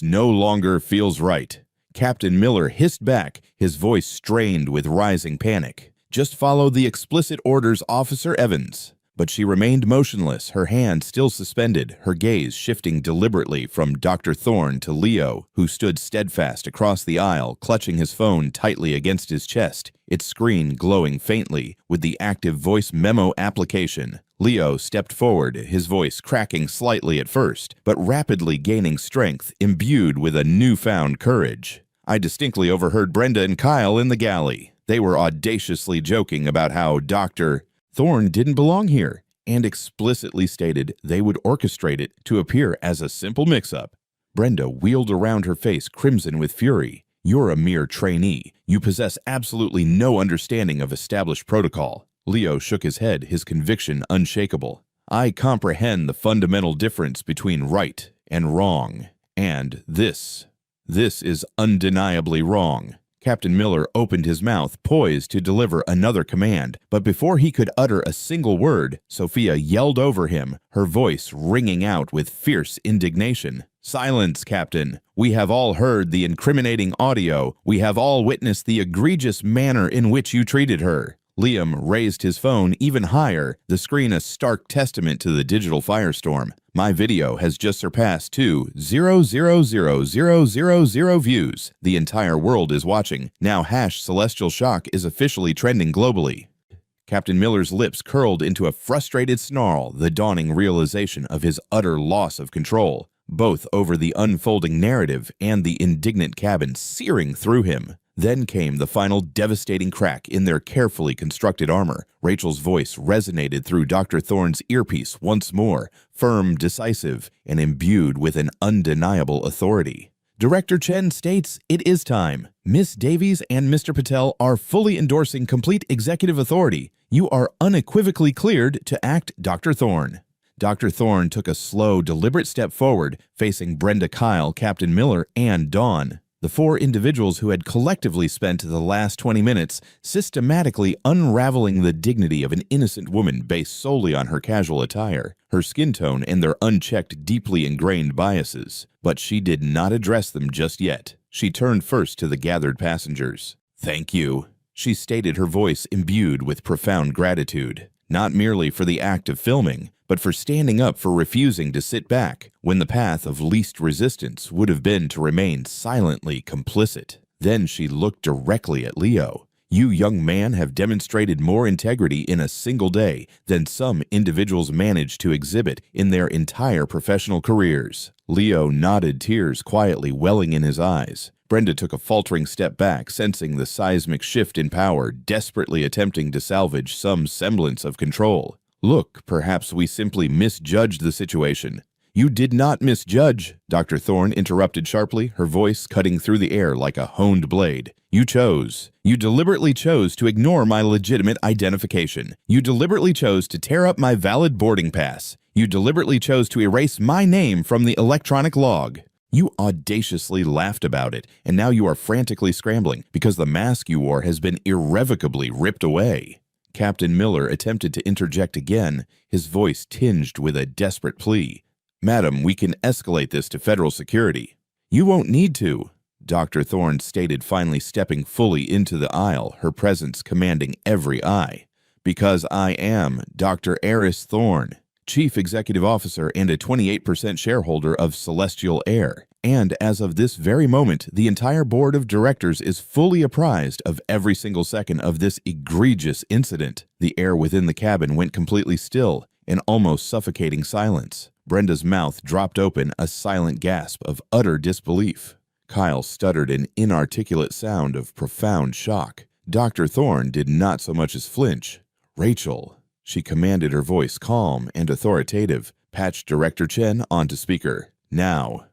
no longer feels right." Captain Miller hissed back, his voice strained with rising panic. "Just follow the explicit orders, Officer Evans." But she remained motionless, her hand still suspended, her gaze shifting deliberately from Dr. Thorne to Leo, who stood steadfast across the aisle, clutching his phone tightly against his chest, its screen glowing faintly with the active voice memo application. Leo stepped forward, his voice cracking slightly at first, but rapidly gaining strength, imbued with a newfound courage. "I distinctly overheard Brenda and Kyle in the galley. They were audaciously joking about how Dr. Thorne didn't belong here, and explicitly stated they would orchestrate it to appear as a simple mix-up." Brenda wheeled around, her face crimson with fury. "You're a mere trainee. You possess absolutely no understanding of established protocol." Leo shook his head, his conviction unshakable. "I comprehend the fundamental difference between right and wrong, and this is undeniably wrong." Captain Miller opened his mouth, poised to deliver another command, but before he could utter a single word, Sophia yelled over him, her voice ringing out with fierce indignation. "Silence, Captain! We have all heard the incriminating audio. We have all witnessed the egregious manner in which you treated her." Liam raised his phone even higher, the screen a stark testament to the digital firestorm. "My video has just surpassed 2,000,000 views. The entire world is watching. Now #Celestial Shock is officially trending globally." Captain Miller's lips curled into a frustrated snarl, the dawning realization of his utter loss of control, both over the unfolding narrative and the indignant cabin searing through him. Then came the final devastating crack in their carefully constructed armor. Rachel's voice resonated through Dr. Thorne's earpiece once more, firm, decisive, and imbued with an undeniable authority. "Director Chen states it is time. Miss Davies and Mr. Patel are fully endorsing complete executive authority. You are unequivocally cleared to act, Dr. Thorne." Dr. Thorne took a slow, deliberate step forward, facing Brenda, Kyle, Captain Miller, and Dawn. The four individuals who had collectively spent the last 20 minutes systematically unraveling the dignity of an innocent woman based solely on her casual attire, her skin tone, and their unchecked, deeply ingrained biases. But she did not address them just yet. She turned first to the gathered passengers. "Thank you," she stated, her voice imbued with profound gratitude. Not merely for the act of filming, but for standing up, for refusing to sit back when the path of least resistance would have been to remain silently complicit. Then she looked directly at Leo. "You young man have demonstrated more integrity in a single day than some individuals manage to exhibit in their entire professional careers." Leo nodded, tears quietly welling in his eyes. Brenda took a faltering step back, sensing the seismic shift in power, desperately attempting to salvage some semblance of control. "Look, perhaps we simply misjudged the situation." "You did not misjudge," Dr. Thorne interrupted sharply, her voice cutting through the air like a honed blade. You deliberately chose to ignore my legitimate identification. You deliberately chose to tear up my valid boarding pass. You deliberately chose to erase my name from the electronic log. You audaciously laughed about it, and now you are frantically scrambling because the mask you wore has been irrevocably ripped away." Captain Miller attempted to interject again, his voice tinged with a desperate plea. "Madam, we can escalate this to federal security." "You won't need to," Dr. Thorne stated, finally stepping fully into the aisle, her presence commanding every eye. "Because I am Dr. Eris Thorne, Chief Executive Officer and a 28% shareholder of Celestial Air. And as of this very moment, the entire board of directors is fully apprised of every single second of this egregious incident." The air within the cabin went completely still, an almost suffocating silence. Brenda's mouth dropped open, a silent gasp of utter disbelief. Kyle stuttered an inarticulate sound of profound shock. Dr. Thorne did not so much as flinch. "Rachel," she commanded, her voice calm and authoritative, patched Director Chen onto speaker. "Now."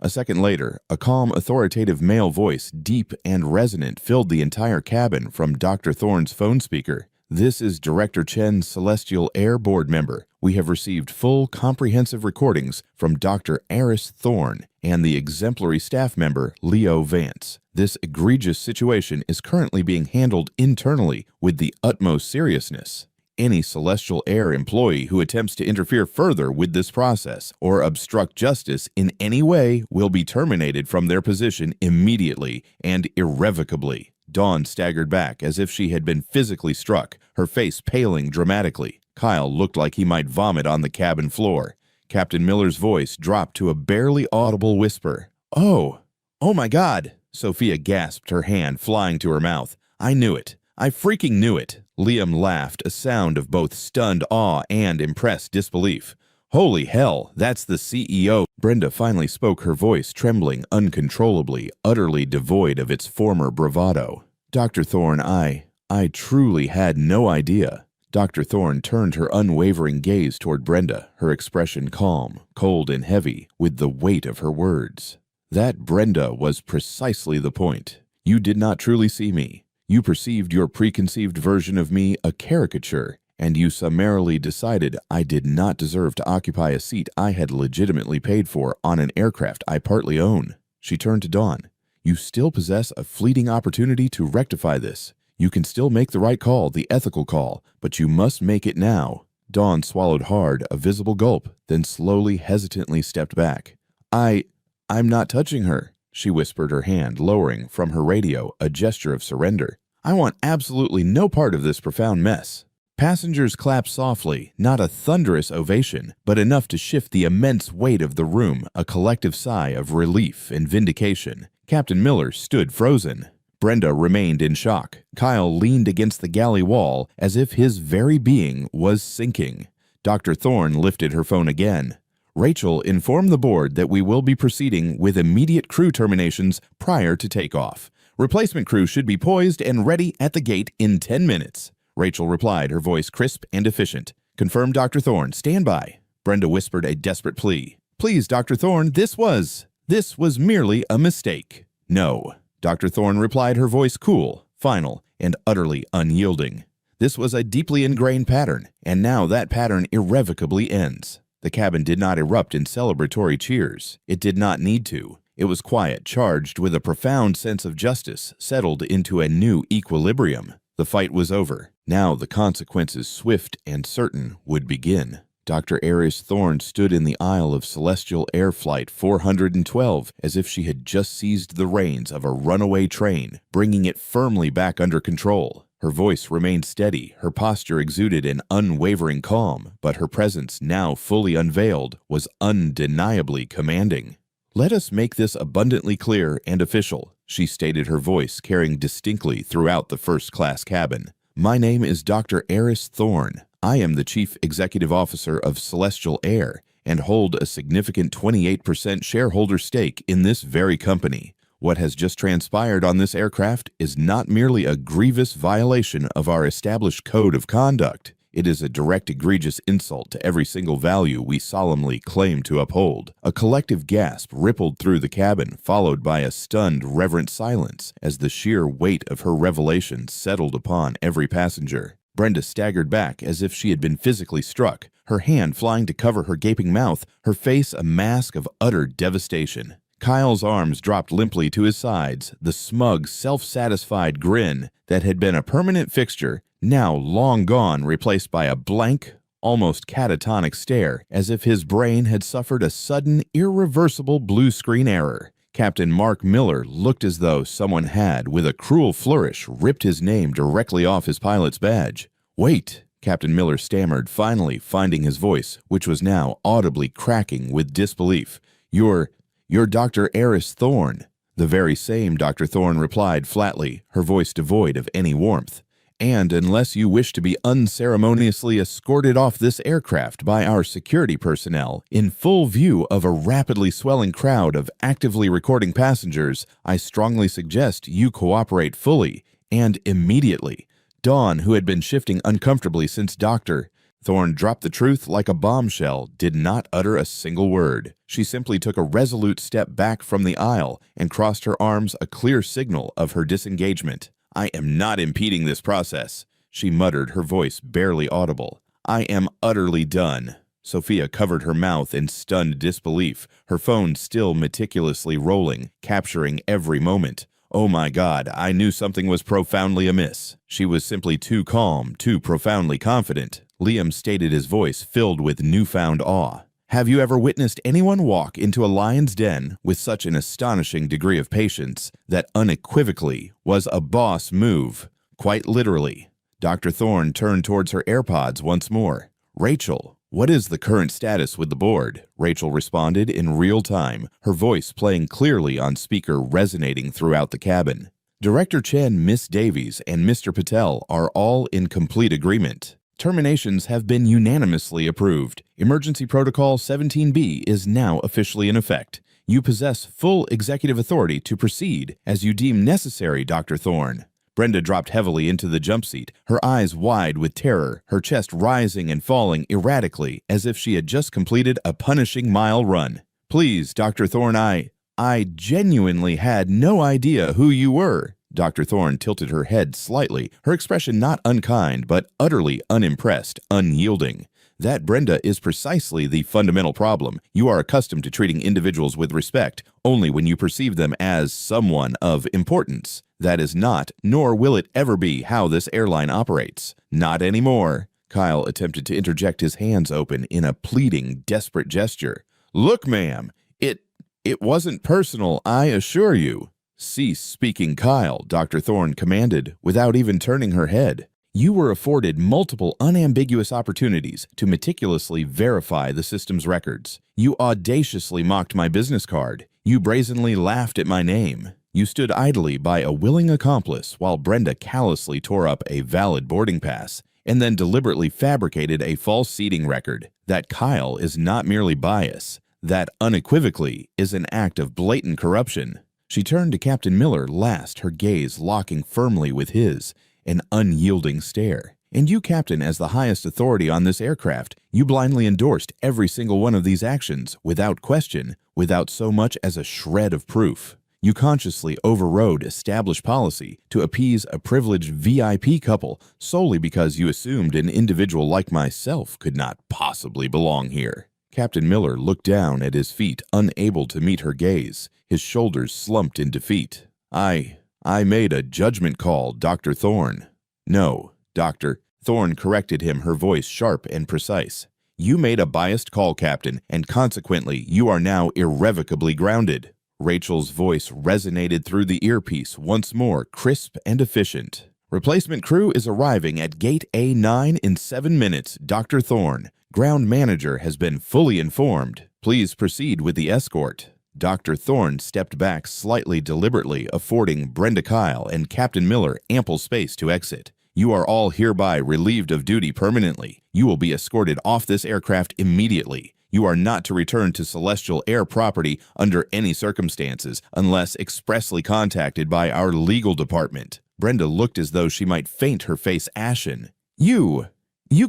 A second later, a calm, authoritative male voice, deep and resonant, filled the entire cabin from Dr. Thorne's phone speaker. "This is Director Chen's Celestial Air board member. We have received full, comprehensive recordings from Dr. Eris Thorne and the exemplary staff member, Leo Vance. This egregious situation is currently being handled internally with the utmost seriousness." Any Celestial Air employee who attempts to interfere further with this process or obstruct justice in any way will be terminated from their position immediately and irrevocably. Dawn staggered back as if she had been physically struck, her face paling dramatically. Kyle looked like he might vomit on the cabin floor. Captain Miller's voice dropped to a barely audible whisper. "Oh my God!" Sophia gasped, her hand flying to her mouth. "I knew it. I freaking knew it." Liam laughed, a sound of both stunned awe and impressed disbelief. "Holy hell, that's the CEO." Brenda finally spoke, her voice trembling uncontrollably, utterly devoid of its former bravado. "Dr. Thorne, I truly had no idea." Dr. Thorne turned her unwavering gaze toward Brenda, her expression calm, cold and heavy, with the weight of her words. "That, Brenda, was precisely the point. You did not truly see me. You perceived your preconceived version of me a caricature, and you summarily decided I did not deserve to occupy a seat I had legitimately paid for on an aircraft I partly own." She turned to Dawn. "You still possess a fleeting opportunity to rectify this. You can still make the right call, the ethical call, but you must make it now." Dawn swallowed hard, a visible gulp, then slowly, hesitantly stepped back. I'm not touching her," she whispered, her hand lowering from her radio, a gesture of surrender. "I want absolutely no part of this profound mess." Passengers clapped softly, not a thunderous ovation, but enough to shift the immense weight of the room, a collective sigh of relief and vindication. Captain Miller stood frozen. Brenda remained in shock. Kyle leaned against the galley wall as if his very being was sinking. Dr. Thorne lifted her phone again. "Rachel, inform the board that we will be proceeding with immediate crew terminations prior to takeoff. Replacement crew should be poised and ready at the gate in 10 minutes. Rachel replied, her voice crisp and efficient. "Confirm, Dr. Thorne. Stand by." Brenda whispered a desperate plea. "Please, Dr. Thorne, this was merely a mistake." "No." Dr. Thorne replied, her voice cool, final, and utterly unyielding. "This was a deeply ingrained pattern, and now that pattern irrevocably ends." The cabin did not erupt in celebratory cheers. It did not need to. It was quiet, charged with a profound sense of justice, settled into a new equilibrium. The fight was over. Now the consequences, swift and certain, would begin. Dr. Aris Thorne stood in the aisle of Celestial Air Flight 412 as if she had just seized the reins of a runaway train, bringing it firmly back under control. Her voice remained steady, her posture exuded an unwavering calm, but her presence, now fully unveiled, was undeniably commanding. "Let us make this abundantly clear and official," she stated, her voice carrying distinctly throughout the first-class cabin. "My name is Dr. Aris Thorne. I am the Chief Executive Officer of Celestial Air and hold a significant 28% shareholder stake in this very company. What has just transpired on this aircraft is not merely a grievous violation of our established code of conduct. It is a direct, egregious insult to every single value we solemnly claim to uphold." A collective gasp rippled through the cabin, followed by a stunned, reverent silence as the sheer weight of her revelation settled upon every passenger. Brenda staggered back as if she had been physically struck, her hand flying to cover her gaping mouth, her face a mask of utter devastation. Kyle's arms dropped limply to his sides, the smug, self-satisfied grin that had been a permanent fixture, now long gone, replaced by a blank, almost catatonic stare, as if his brain had suffered a sudden, irreversible blue screen error. Captain Mark Miller looked as though someone had, with a cruel flourish, ripped his name directly off his pilot's badge. "Wait," Captain Miller stammered, finally finding his voice, which was now audibly cracking with disbelief. You're Dr. Aris Thorne." "The very same," Dr. Thorne replied flatly, her voice devoid of any warmth. "And unless you wish to be unceremoniously escorted off this aircraft by our security personnel in full view of a rapidly swelling crowd of actively recording passengers, I strongly suggest you cooperate fully and immediately." Dawn, who had been shifting uncomfortably since Dr. Thorne dropped the truth like a bombshell, did not utter a single word. She simply took a resolute step back from the aisle and crossed her arms, a clear signal of her disengagement. "I am not impeding this process," she muttered, her voice barely audible. "I am utterly done." Sophia covered her mouth in stunned disbelief, her phone still meticulously rolling, capturing every moment. Oh my God, I knew something was profoundly amiss. She was simply too calm, too profoundly confident. Liam stated, his voice filled with newfound awe. Have you ever witnessed anyone walk into a lion's den with such an astonishing degree of patience that unequivocally was a boss move? Quite literally. Dr. Thorne turned towards her AirPods once more. Rachel, what is the current status with the board? Rachel responded in real time, her voice playing clearly on speaker, resonating throughout the cabin. Director Chen, Miss Davies, and Mr. Patel are all in complete agreement. Terminations have been unanimously approved. Emergency Protocol 17B is now officially in effect. You possess full executive authority to proceed as you deem necessary, Dr. Thorne. Brenda dropped heavily into the jump seat, her eyes wide with terror, her chest rising and falling erratically as if she had just completed a punishing mile run. Please, Dr. Thorne, I genuinely had no idea who you were. Dr. Thorne tilted her head slightly, her expression not unkind, but utterly unimpressed, unyielding. That, Brenda, is precisely the fundamental problem. You are accustomed to treating individuals with respect only when you perceive them as someone of importance. That is not, nor will it ever be, how this airline operates. Not anymore. Kyle attempted to interject, his hands open in a pleading, desperate gesture. Look, ma'am, it wasn't personal, I assure you. Cease speaking, Kyle, Dr. Thorne commanded, without even turning her head. You were afforded multiple unambiguous opportunities to meticulously verify the system's records. You audaciously mocked my business card. You brazenly laughed at my name. You stood idly by a willing accomplice while Brenda callously tore up a valid boarding pass and then deliberately fabricated a false seating record. That, Kyle, is not merely bias. That unequivocally is an act of blatant corruption. She turned to Captain Miller last, her gaze locking firmly with his, an unyielding stare. And you, Captain, as the highest authority on this aircraft, you blindly endorsed every single one of these actions, without question, without so much as a shred of proof. You consciously overrode established policy to appease a privileged VIP couple solely because you assumed an individual like myself could not possibly belong here. Captain Miller looked down at his feet, unable to meet her gaze, his shoulders slumped in defeat. I made a judgment call, Dr. Thorne. No, Dr. Thorne corrected him, her voice sharp and precise. You made a biased call, Captain, and consequently you are now irrevocably grounded. Rachel's voice resonated through the earpiece once more, crisp and efficient. Replacement crew is arriving at Gate A9 in 7 minutes, Dr. Thorne. Ground manager has been fully informed. Please proceed with the escort. Dr. Thorne stepped back slightly deliberately, affording Brenda, Kyle, and Captain Miller ample space to exit. You are all hereby relieved of duty permanently. You will be escorted off this aircraft immediately. You are not to return to Celestial Air property under any circumstances unless expressly contacted by our legal department. Brenda looked as though she might faint, her face ashen. You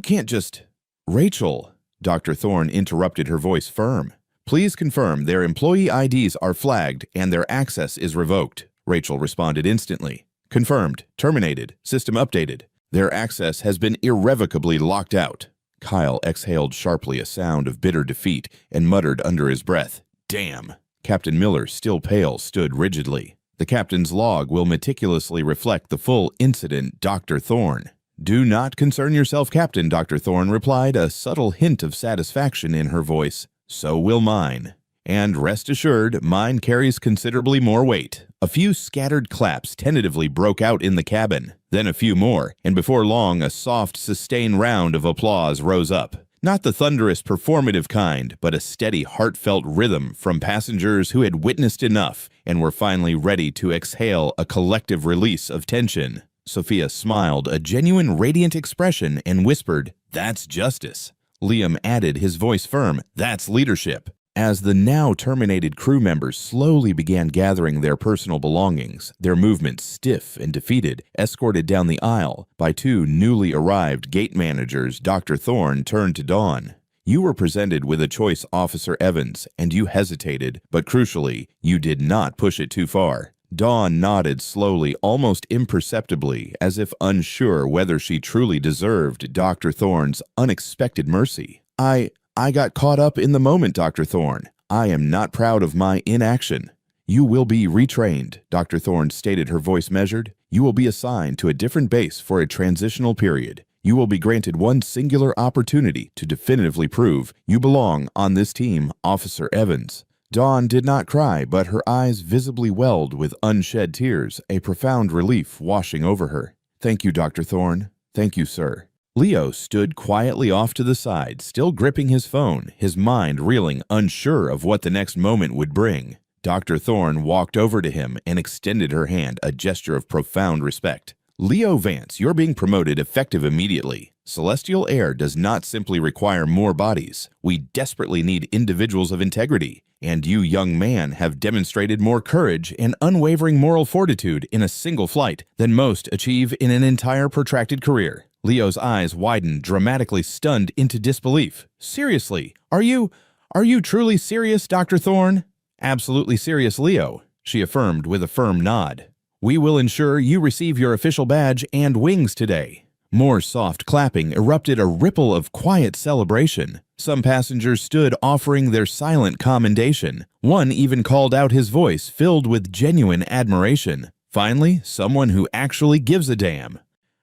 can't just... Rachel, Dr. Thorne interrupted, her voice firm. Please confirm their employee IDs are flagged and their access is revoked. Rachel responded instantly. Confirmed. Terminated. System updated. Their access has been irrevocably locked out. Kyle exhaled sharply, a sound of bitter defeat, and muttered under his breath, Damn. Captain Miller, still pale, stood rigidly. The captain's log will meticulously reflect the full incident, Dr. Thorne. Do not concern yourself, Captain, Dr. Thorne replied, a subtle hint of satisfaction in her voice. So will mine. And rest assured, mine carries considerably more weight. A few scattered claps tentatively broke out in the cabin, then a few more, and before long a soft, sustained round of applause rose up. Not the thunderous, performative kind, but a steady, heartfelt rhythm from passengers who had witnessed enough and were finally ready to exhale a collective release of tension. Sophia smiled, a genuine radiant expression, and whispered, That's justice. Liam added, his voice firm, That's leadership. As the now terminated crew members slowly began gathering their personal belongings, their movements stiff and defeated, escorted down the aisle by two newly arrived gate managers, Dr. Thorne turned to Dawn. You were presented with a choice, Officer Evans, and you hesitated, but crucially, you did not push it too far. Dawn nodded slowly, almost imperceptibly, as if unsure whether she truly deserved Dr. Thorne's unexpected mercy. I got caught up in the moment, Dr. Thorne. I am not proud of my inaction. You will be retrained, Dr. Thorne stated, her voice measured. You will be assigned to a different base for a transitional period. You will be granted one singular opportunity to definitively prove you belong on this team, Officer Evans. Dawn did not cry, but her eyes visibly welled with unshed tears, a profound relief washing over her. Thank you, Dr. Thorne. Thank you, sir. Leo stood quietly off to the side, still gripping his phone, his mind reeling, unsure of what the next moment would bring. Dr. Thorne walked over to him and extended her hand, a gesture of profound respect. Leo Vance, you're being promoted effective immediately. Celestial Air does not simply require more bodies. We desperately need individuals of integrity. And you, young man, have demonstrated more courage and unwavering moral fortitude in a single flight than most achieve in an entire protracted career. Leo's eyes widened, dramatically stunned into disbelief. Seriously, are you truly serious, Dr. Thorne? Absolutely serious, Leo, she affirmed with a firm nod. We will ensure you receive your official badge and wings today. More soft clapping erupted, a ripple of quiet celebration. Some passengers stood offering their silent commendation. One even called out, his voice filled with genuine admiration. Finally, someone who actually gives a damn.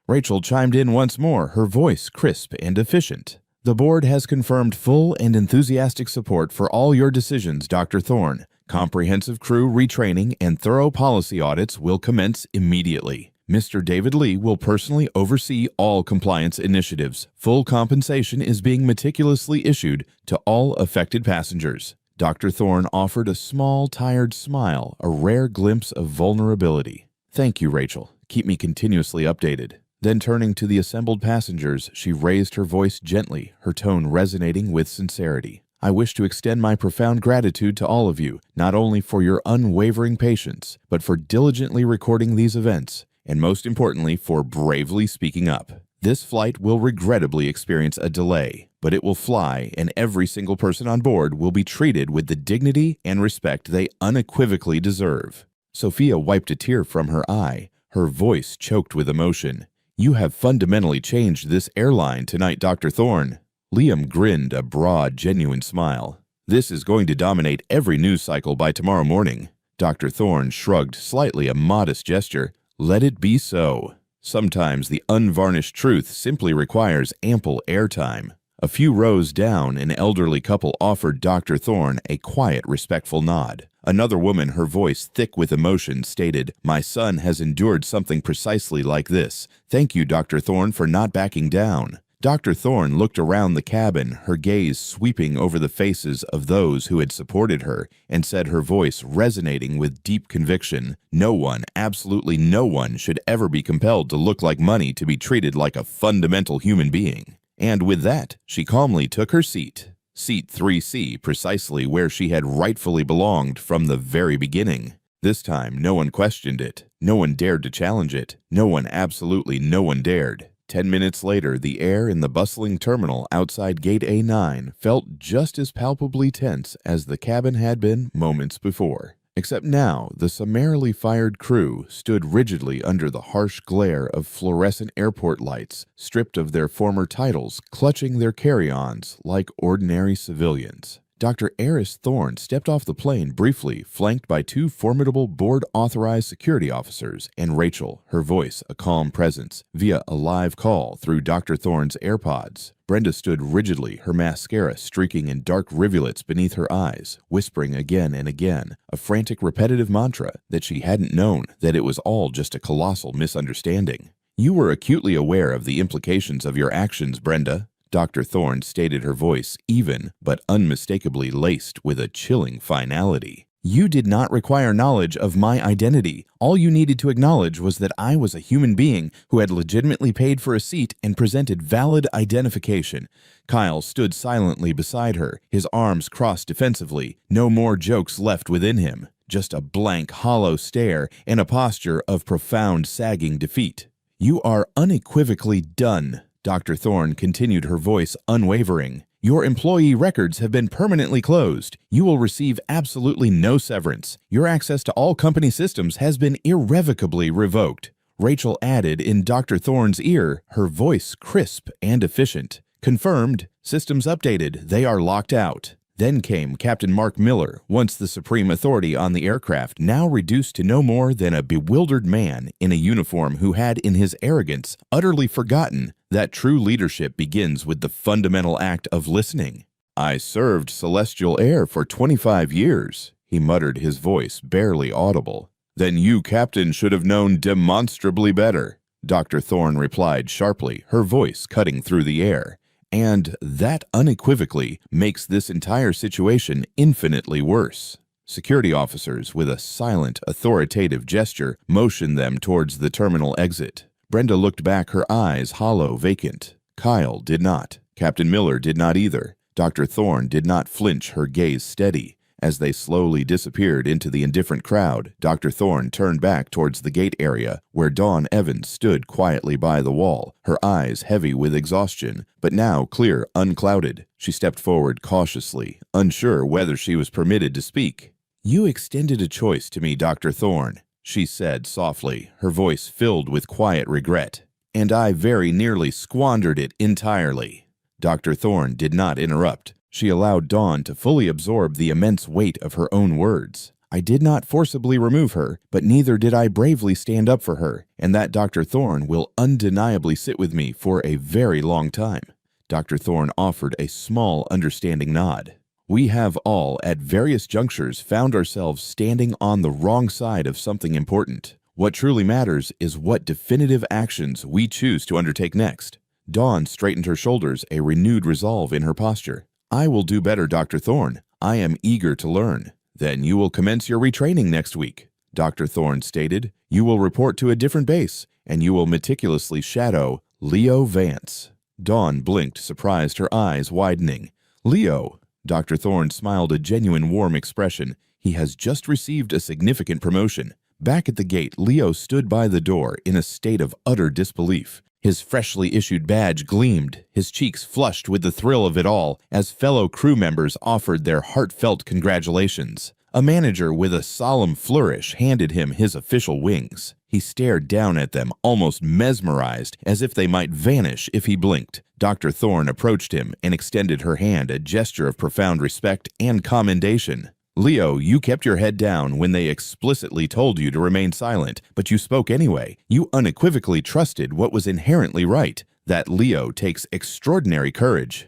Rachel chimed in once more, her voice crisp and efficient. The board has confirmed full and enthusiastic support for all your decisions, Dr. Thorne. Comprehensive crew retraining and thorough policy audits will commence immediately. Mr. David Lee will personally oversee all compliance initiatives. Full compensation is being meticulously issued to all affected passengers. Dr. Thorne offered a small, tired smile, a rare glimpse of vulnerability. Thank you, Rachel. Keep me continuously updated. Then turning to the assembled passengers, she raised her voice gently, her tone resonating with sincerity. I wish to extend my profound gratitude to all of you, not only for your unwavering patience, but for diligently recording these events, and most importantly, for bravely speaking up. This flight will regrettably experience a delay, but it will fly, and every single person on board will be treated with the dignity and respect they unequivocally deserve. Sophia wiped a tear from her eye, her voice choked with emotion. You have fundamentally changed this airline tonight, Dr. Thorne. Liam grinned, a broad, genuine smile. This is going to dominate every news cycle by tomorrow morning. Dr. Thorne shrugged slightly, a modest gesture. Let it be so. Sometimes the unvarnished truth simply requires ample airtime. A few rows down, an elderly couple offered Dr. Thorne a quiet, respectful nod. Another woman, her voice thick with emotion, stated, My son has endured something precisely like this. Thank you, Dr. Thorne, for not backing down. Dr. Thorne looked around the cabin, her gaze sweeping over the faces of those who had supported her, and said, her voice resonating with deep conviction, no one, absolutely no one, should ever be compelled to look like money to be treated like a fundamental human being. And with that, she calmly took her seat. Seat 3C, precisely where she had rightfully belonged from the very beginning. This time, no one questioned it. No one dared to challenge it. No one, absolutely no one dared. 10 minutes later, the air in the bustling terminal outside Gate A9 felt just as palpably tense as the cabin had been moments before. Except now, the summarily fired crew stood rigidly under the harsh glare of fluorescent airport lights, stripped of their former titles, clutching their carry-ons like ordinary civilians. Dr. Eris Thorne stepped off the plane briefly, flanked by two formidable board-authorized security officers, and Rachel, her voice a calm presence, via a live call through Dr. Thorne's AirPods. Brenda stood rigidly, her mascara streaking in dark rivulets beneath her eyes, whispering again and again, a frantic repetitive mantra that she hadn't known that it was all just a colossal misunderstanding. You were acutely aware of the implications of your actions, Brenda. Dr. Thorne stated, her voice even but unmistakably laced with a chilling finality. You did not require knowledge of my identity. All you needed to acknowledge was that I was a human being who had legitimately paid for a seat and presented valid identification. Kyle stood silently beside her, his arms crossed defensively, no more jokes left within him, just a blank, hollow stare and a posture of profound, sagging defeat. You are unequivocally done. Dr. Thorne continued, her voice unwavering. Your employee records have been permanently closed. You will receive absolutely no severance. Your access to all company systems has been irrevocably revoked. Rachel added in Dr. Thorne's ear, her voice crisp and efficient. Confirmed. Systems updated. They are locked out. Then came Captain Mark Miller, once the supreme authority on the aircraft, now reduced to no more than a bewildered man in a uniform who had, in his arrogance, utterly forgotten that true leadership begins with the fundamental act of listening. "I served Celestial Air for 25 years, he muttered, his voice barely audible. "Then you, Captain, should have known demonstrably better," Dr. Thorne replied sharply, her voice cutting through the air. "And that unequivocally makes this entire situation infinitely worse." Security officers, with a silent, authoritative gesture, motioned them towards the terminal exit. Brenda looked back, her eyes hollow, vacant. Kyle did not. Captain Miller did not either. Dr. Thorne did not flinch, her gaze steady. As they slowly disappeared into the indifferent crowd, Dr. Thorne turned back towards the gate area where Dawn Evans stood quietly by the wall, her eyes heavy with exhaustion, but now clear, unclouded. She stepped forward cautiously, unsure whether she was permitted to speak. "You extended a choice to me, Dr. Thorne," she said softly, her voice filled with quiet regret, "and I very nearly squandered it entirely." Dr. Thorne did not interrupt. She allowed Dawn to fully absorb the immense weight of her own words. "I did not forcibly remove her, but neither did I bravely stand up for her, and that Dr. Thorne will undeniably sit with me for a very long time." Dr. Thorne offered a small, understanding nod. "We have all, at various junctures, found ourselves standing on the wrong side of something important. What truly matters is what definitive actions we choose to undertake next." Dawn straightened her shoulders, a renewed resolve in her posture. "I will do better, Dr. Thorne. I am eager to learn." "Then you will commence your retraining next week," Dr. Thorne stated. "You will report to a different base, and you will meticulously shadow Leo Vance." Dawn blinked, surprised, her eyes widening. "Leo?" Dr. Thorne smiled, a genuine warm expression. "He has just received a significant promotion." Back at the gate, Leo stood by the door in a state of utter disbelief. His freshly issued badge gleamed, his cheeks flushed with the thrill of it all, as fellow crew members offered their heartfelt congratulations. A manager with a solemn flourish handed him his official wings. He stared down at them, almost mesmerized, as if they might vanish if he blinked. Dr. Thorne approached him and extended her hand, a gesture of profound respect and commendation. "Leo, you kept your head down when they explicitly told you to remain silent, but you spoke anyway. You unequivocally trusted what was inherently right. That, Leo, takes extraordinary courage."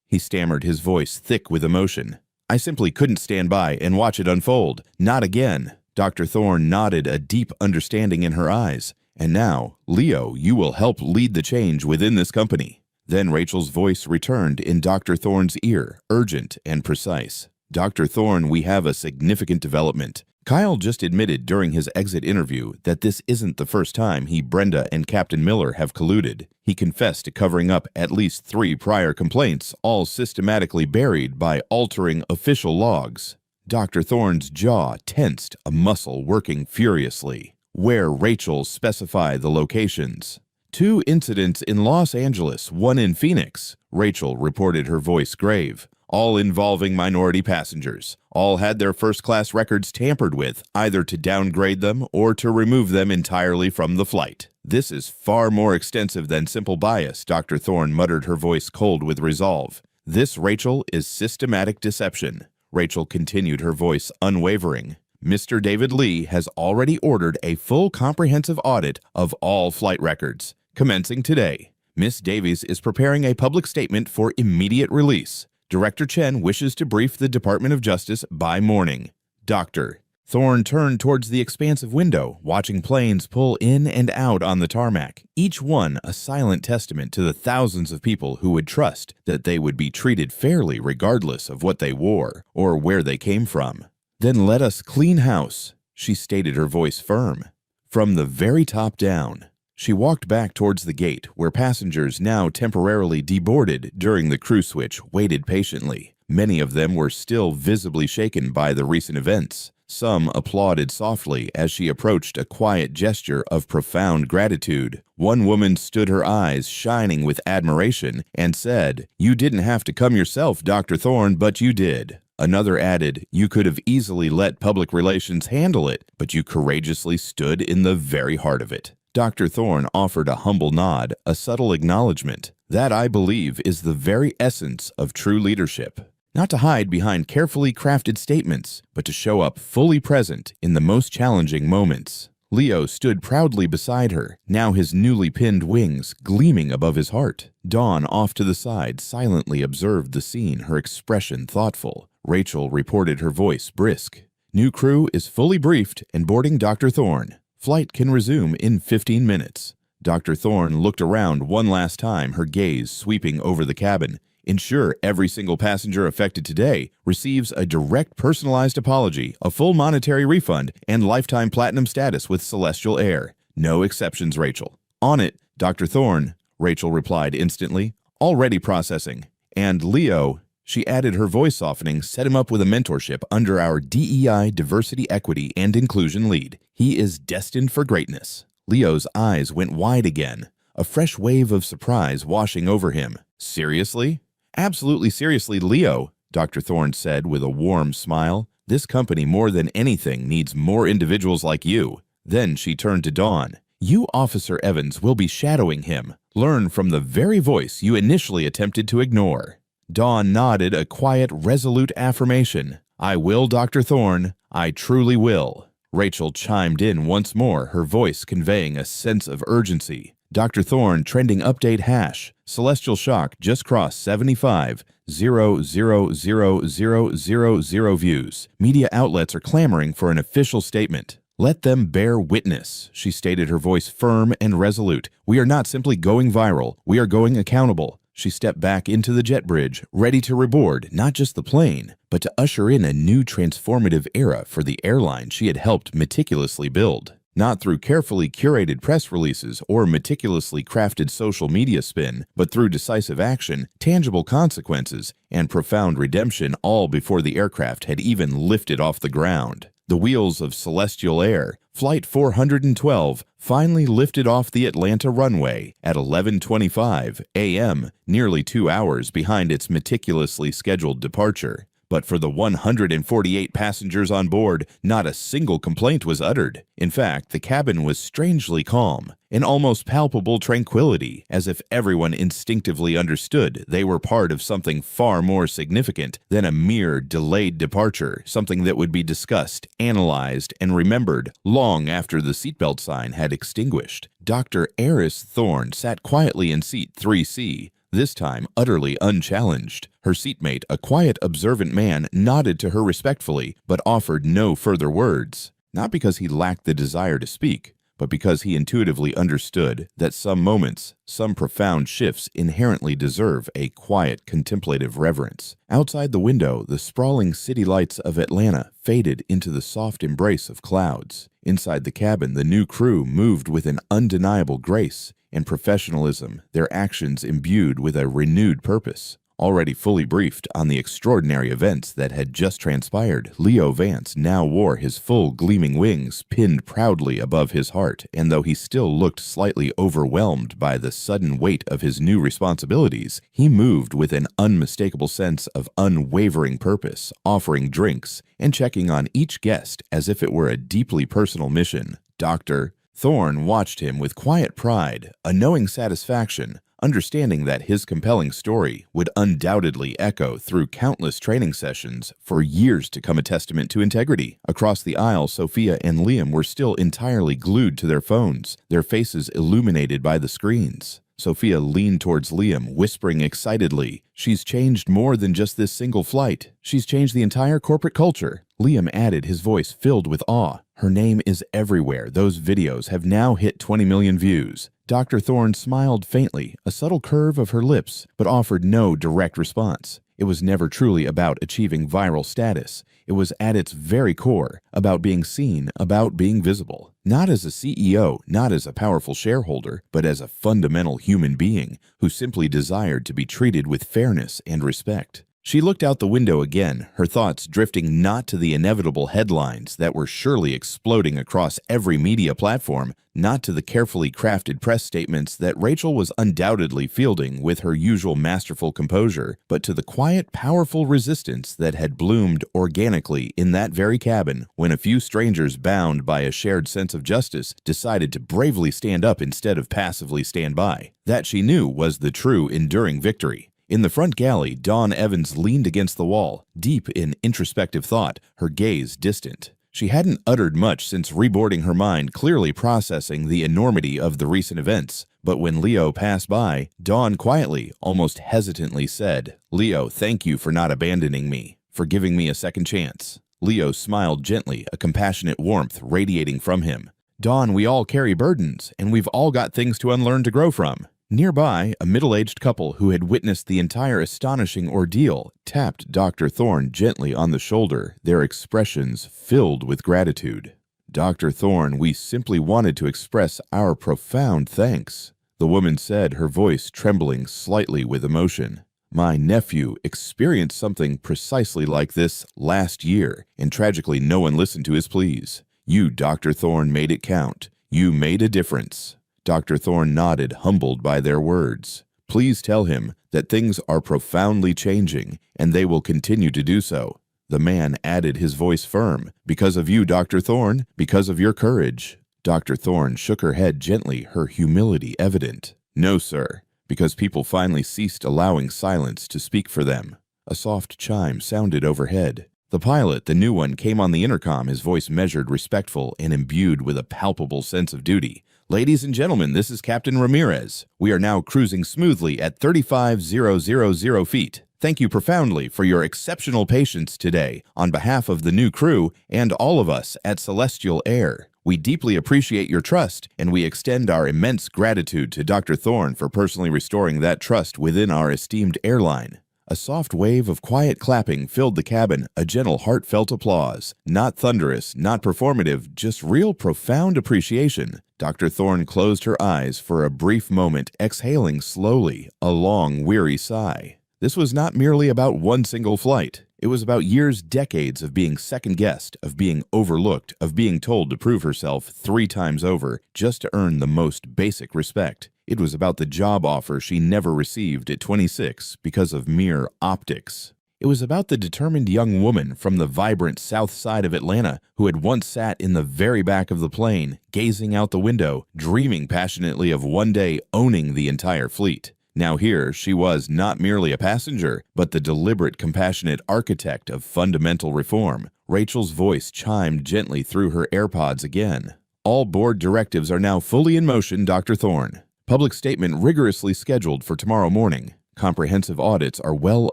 He stammered, his voice thick with emotion. "I simply couldn't stand by and watch it unfold. Not again." Dr. Thorne nodded, a deep understanding in her eyes. "And now, Leo, you will help lead the change within this company." Then Rachel's voice returned in Dr. Thorne's ear, urgent and precise. "Dr. Thorne, we have a significant development. Kyle just admitted during his exit interview that this isn't the first time he, Brenda, and Captain Miller have colluded. He confessed to covering up at least 3 prior complaints, all systematically buried by altering official logs." Dr. Thorne's jaw tensed, a muscle working furiously. "Where, Rachel, specify the locations." 2 incidents in Los Angeles, 1 in Phoenix," Rachel reported, her voice grave. "All involving minority passengers. All had their first-class records tampered with, either to downgrade them or to remove them entirely from the flight." "This is far more extensive than simple bias," Dr. Thorne muttered, her voice cold with resolve. "This, Rachel, is systematic deception." Rachel continued, her voice unwavering. "Mr. David Lee has already ordered a full comprehensive audit of all flight records, commencing today. Miss Davies is preparing a public statement for immediate release. Director Chen wishes to brief the Department of Justice by morning. Dr." Thorne turned towards the expansive window, watching planes pull in and out on the tarmac, each one a silent testament to the thousands of people who would trust that they would be treated fairly regardless of what they wore or where they came from. "Then let us clean house," she stated, her voice firm. "From the very top down." She walked back towards the gate, where passengers, now temporarily deboarded during the crew switch, waited patiently. Many of them were still visibly shaken by the recent events. Some applauded softly as she approached, a quiet gesture of profound gratitude. One woman stood, her eyes shining with admiration, and said, "You didn't have to come yourself, Dr. Thorne, but you did." Another added, "You could have easily let public relations handle it, but you courageously stood in the very heart of it." Dr. Thorne offered a humble nod, a subtle acknowledgement. "That, I believe, is the very essence of true leadership." Not to hide behind carefully crafted statements, but to show up fully present in the most challenging moments. Leo stood proudly beside her, now his newly pinned wings gleaming above his heart. Dawn, off to the side, silently observed the scene, her expression thoughtful. Rachel reported, her voice brisk. "New crew is fully briefed and boarding Dr. Thorne. Flight can resume in 15 minutes. Dr. Thorne looked around one last time, her gaze sweeping over the cabin. Ensure every single passenger affected today receives a direct personalized apology, a full monetary refund, and lifetime platinum status with Celestial Air. No exceptions, Rachel." "On it, Dr. Thorne," Rachel replied instantly. "Already processing." "And Leo," she added, her voice softening, "set him up with a mentorship under our DEI Diversity, Equity, and Inclusion lead. He is destined for greatness." Leo's eyes went wide again, a fresh wave of surprise washing over him. "Seriously?" "Absolutely seriously, Leo," Dr. Thorne said with a warm smile. "This company more than anything needs more individuals like you." Then she turned to Dawn. "You, Officer Evans, will be shadowing him. Learn from the very voice you initially attempted to ignore." Dawn nodded a quiet, resolute affirmation. "I will, Dr. Thorne. I truly will." Rachel chimed in once more, her voice conveying a sense of urgency. "Dr. Thorne, trending update hash. Celestial shock just crossed 75,000,000 views. Media outlets are clamoring for an official statement." "Let them bear witness," she stated, her voice firm and resolute. "We are not simply going viral, we are going accountable." She stepped back into the jet bridge, ready to reboard not just the plane, but to usher in a new transformative era for the airline she had helped meticulously build. Not through carefully curated press releases or meticulously crafted social media spin, but through decisive action, tangible consequences, and profound redemption, all before the aircraft had even lifted off the ground. The wheels of Celestial Air, Flight 412, finally lifted off the Atlanta runway at 11:25 a.m., nearly 2 hours behind its meticulously scheduled departure. But for the 148 passengers on board, not a single complaint was uttered. In fact, the cabin was strangely calm, an almost palpable tranquility, as if everyone instinctively understood they were part of something far more significant than a mere delayed departure, something that would be discussed, analyzed, and remembered long after the seatbelt sign had extinguished. Dr. Eris Thorne sat quietly in seat 3C, this time utterly unchallenged. Her seatmate, a quiet, observant man, nodded to her respectfully, but offered no further words. Not because he lacked the desire to speak, but because he intuitively understood that some moments, some profound shifts inherently deserve a quiet, contemplative reverence. Outside the window, the sprawling city lights of Atlanta faded into the soft embrace of clouds. Inside the cabin, the new crew moved with an undeniable grace and professionalism, their actions imbued with a renewed purpose. Already fully briefed on the extraordinary events that had just transpired, Leo Vance now wore his full gleaming wings pinned proudly above his heart, and though he still looked slightly overwhelmed by the sudden weight of his new responsibilities, he moved with an unmistakable sense of unwavering purpose, offering drinks and checking on each guest as if it were a deeply personal mission. Dr. Thorne watched him with quiet pride, a knowing satisfaction, understanding that his compelling story would undoubtedly echo through countless training sessions for years to come, a testament to integrity. Across the aisle, Sophia and Liam were still entirely glued to their phones, their faces illuminated by the screens. Sophia leaned towards Liam, whispering excitedly, "She's changed more than just this single flight. She's changed the entire corporate culture." Liam added, his voice filled with awe, "Her name is everywhere. Those videos have now hit 20 million views." Dr. Thorne smiled faintly, a subtle curve of her lips, but offered no direct response. It was never truly about achieving viral status. It was at its very core about being seen, about being visible. Not as a CEO, not as a powerful shareholder, but as a fundamental human being who simply desired to be treated with fairness and respect. She looked out the window again, her thoughts drifting not to the inevitable headlines that were surely exploding across every media platform, not to the carefully crafted press statements that Rachel was undoubtedly fielding with her usual masterful composure, but to the quiet, powerful resistance that had bloomed organically in that very cabin when a few strangers bound by a shared sense of justice decided to bravely stand up instead of passively stand by. That, she knew, was the true, enduring victory. In the front galley, Dawn Evans leaned against the wall, deep in introspective thought, her gaze distant. She hadn't uttered much since reboarding her mind, clearly processing the enormity of the recent events. But when Leo passed by, Dawn quietly, almost hesitantly said, "Leo, thank you for not abandoning me, for giving me a second chance." Leo smiled gently, a compassionate warmth radiating from him. "Dawn, we all carry burdens, and we've all got things to unlearn to grow from." Nearby, a middle-aged couple who had witnessed the entire astonishing ordeal tapped Dr. Thorne gently on the shoulder, their expressions filled with gratitude. "Dr. Thorne, we simply wanted to express our profound thanks," the woman said, her voice trembling slightly with emotion. "My nephew experienced something precisely like this last year, and tragically no one listened to his pleas. You, Dr. Thorne, made it count. You made a difference." Dr. Thorne nodded, humbled by their words. "Please tell him that things are profoundly changing, and they will continue to do so." The man added, his voice firm, "Because of you, Dr. Thorne, because of your courage." Dr. Thorne shook her head gently, her humility evident. "No, sir, because people finally ceased allowing silence to speak for them." A soft chime sounded overhead. The pilot, the new one, came on the intercom, his voice measured, respectful, and imbued with a palpable sense of duty. "Ladies and gentlemen, this is Captain Ramirez. We are now cruising smoothly at 35,000 feet. Thank you profoundly for your exceptional patience today on behalf of the new crew and all of us at Celestial Air. We deeply appreciate your trust, and we extend our immense gratitude to Dr. Thorne for personally restoring that trust within our esteemed airline." A soft wave of quiet clapping filled the cabin, a gentle, heartfelt applause. Not thunderous, not performative, just real profound appreciation. Dr. Thorne closed her eyes for a brief moment, exhaling slowly, a long, weary sigh. This was not merely about one single flight. It was about years, decades of being second-guessed, of being overlooked, of being told to prove herself 3 times over just to earn the most basic respect. It was about the job offer she never received at 26 because of mere optics. It was about the determined young woman from the vibrant south side of Atlanta who had once sat in the very back of the plane, gazing out the window, dreaming passionately of one day owning the entire fleet. Now here she was not merely a passenger, but the deliberate, compassionate architect of fundamental reform. Rachel's voice chimed gently through her AirPods again. "All board directives are now fully in motion, Dr. Thorne. Public statement rigorously scheduled for tomorrow morning. Comprehensive audits are well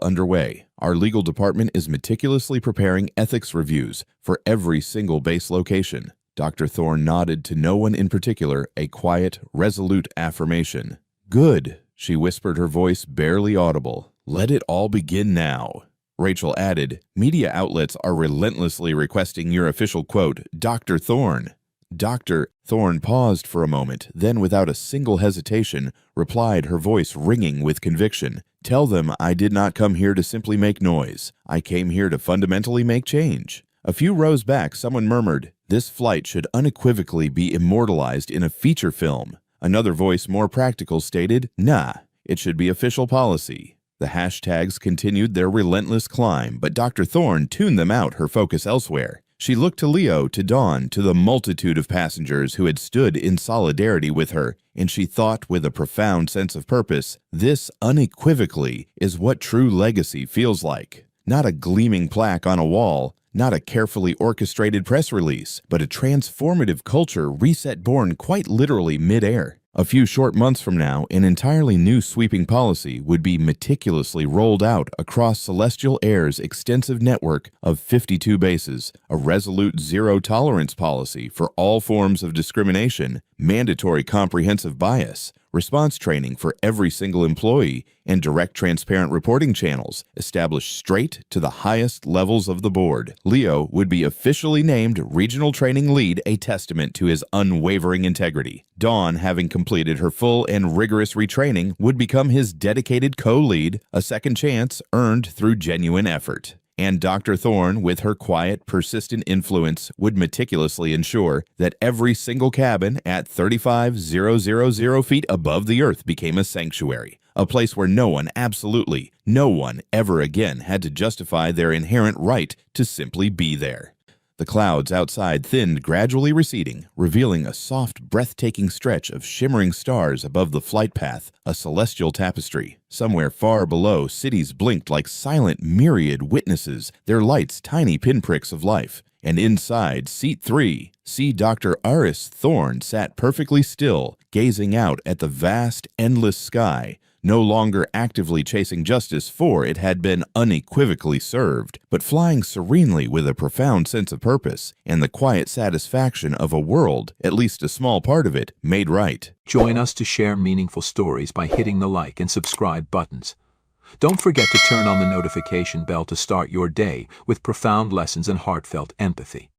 underway. Our legal department is meticulously preparing ethics reviews for every single base location." Dr. Thorne nodded to no one in particular, a quiet, resolute affirmation. "Good," she whispered, her voice barely audible. "Let it all begin now." Rachel added, "Media outlets are relentlessly requesting your official quote, Dr. Thorne." Dr. Thorne paused for a moment, then without a single hesitation, replied, her voice ringing with conviction. "Tell them I did not come here to simply make noise. I came here to fundamentally make change." A few rows back, someone murmured, "This flight should unequivocally be immortalized in a feature film." Another voice, more practical, stated, "Nah, it should be official policy." The hashtags continued their relentless climb, but Dr. Thorne tuned them out, her focus elsewhere. She looked to Leo, to Dawn, to the multitude of passengers who had stood in solidarity with her, and she thought with a profound sense of purpose, this unequivocally is what true legacy feels like. Not a gleaming plaque on a wall, not a carefully orchestrated press release, but a transformative culture reset born quite literally mid-air. A few short months from now, an entirely new sweeping policy would be meticulously rolled out across Celestial Air's extensive network of 52 bases, a resolute zero-tolerance policy for all forms of discrimination, mandatory comprehensive bias, response training for every single employee, and direct transparent reporting channels established straight to the highest levels of the board. Leo would be officially named Regional Training Lead, a testament to his unwavering integrity. Dawn, having completed her full and rigorous retraining, would become his dedicated co-lead, a second chance earned through genuine effort. And Dr. Thorne, with her quiet, persistent influence, would meticulously ensure that every single cabin at 35,000 feet above the earth became a sanctuary, a place where no one, absolutely no one, ever again had to justify their inherent right to simply be there. The clouds outside thinned, gradually receding, revealing a soft, breathtaking stretch of shimmering stars above the flight path, a celestial tapestry. Somewhere far below, cities blinked like silent, myriad witnesses, their lights tiny pinpricks of life. And inside, seat 3, C. Dr. Aris Thorne sat perfectly still, gazing out at the vast, endless sky, no longer actively chasing justice, for it had been unequivocally served, but flying serenely with a profound sense of purpose and the quiet satisfaction of a world, at least a small part of it, made right. Join us to share meaningful stories by hitting the like and subscribe buttons. Don't forget to turn on the notification bell to start your day with profound lessons and heartfelt empathy.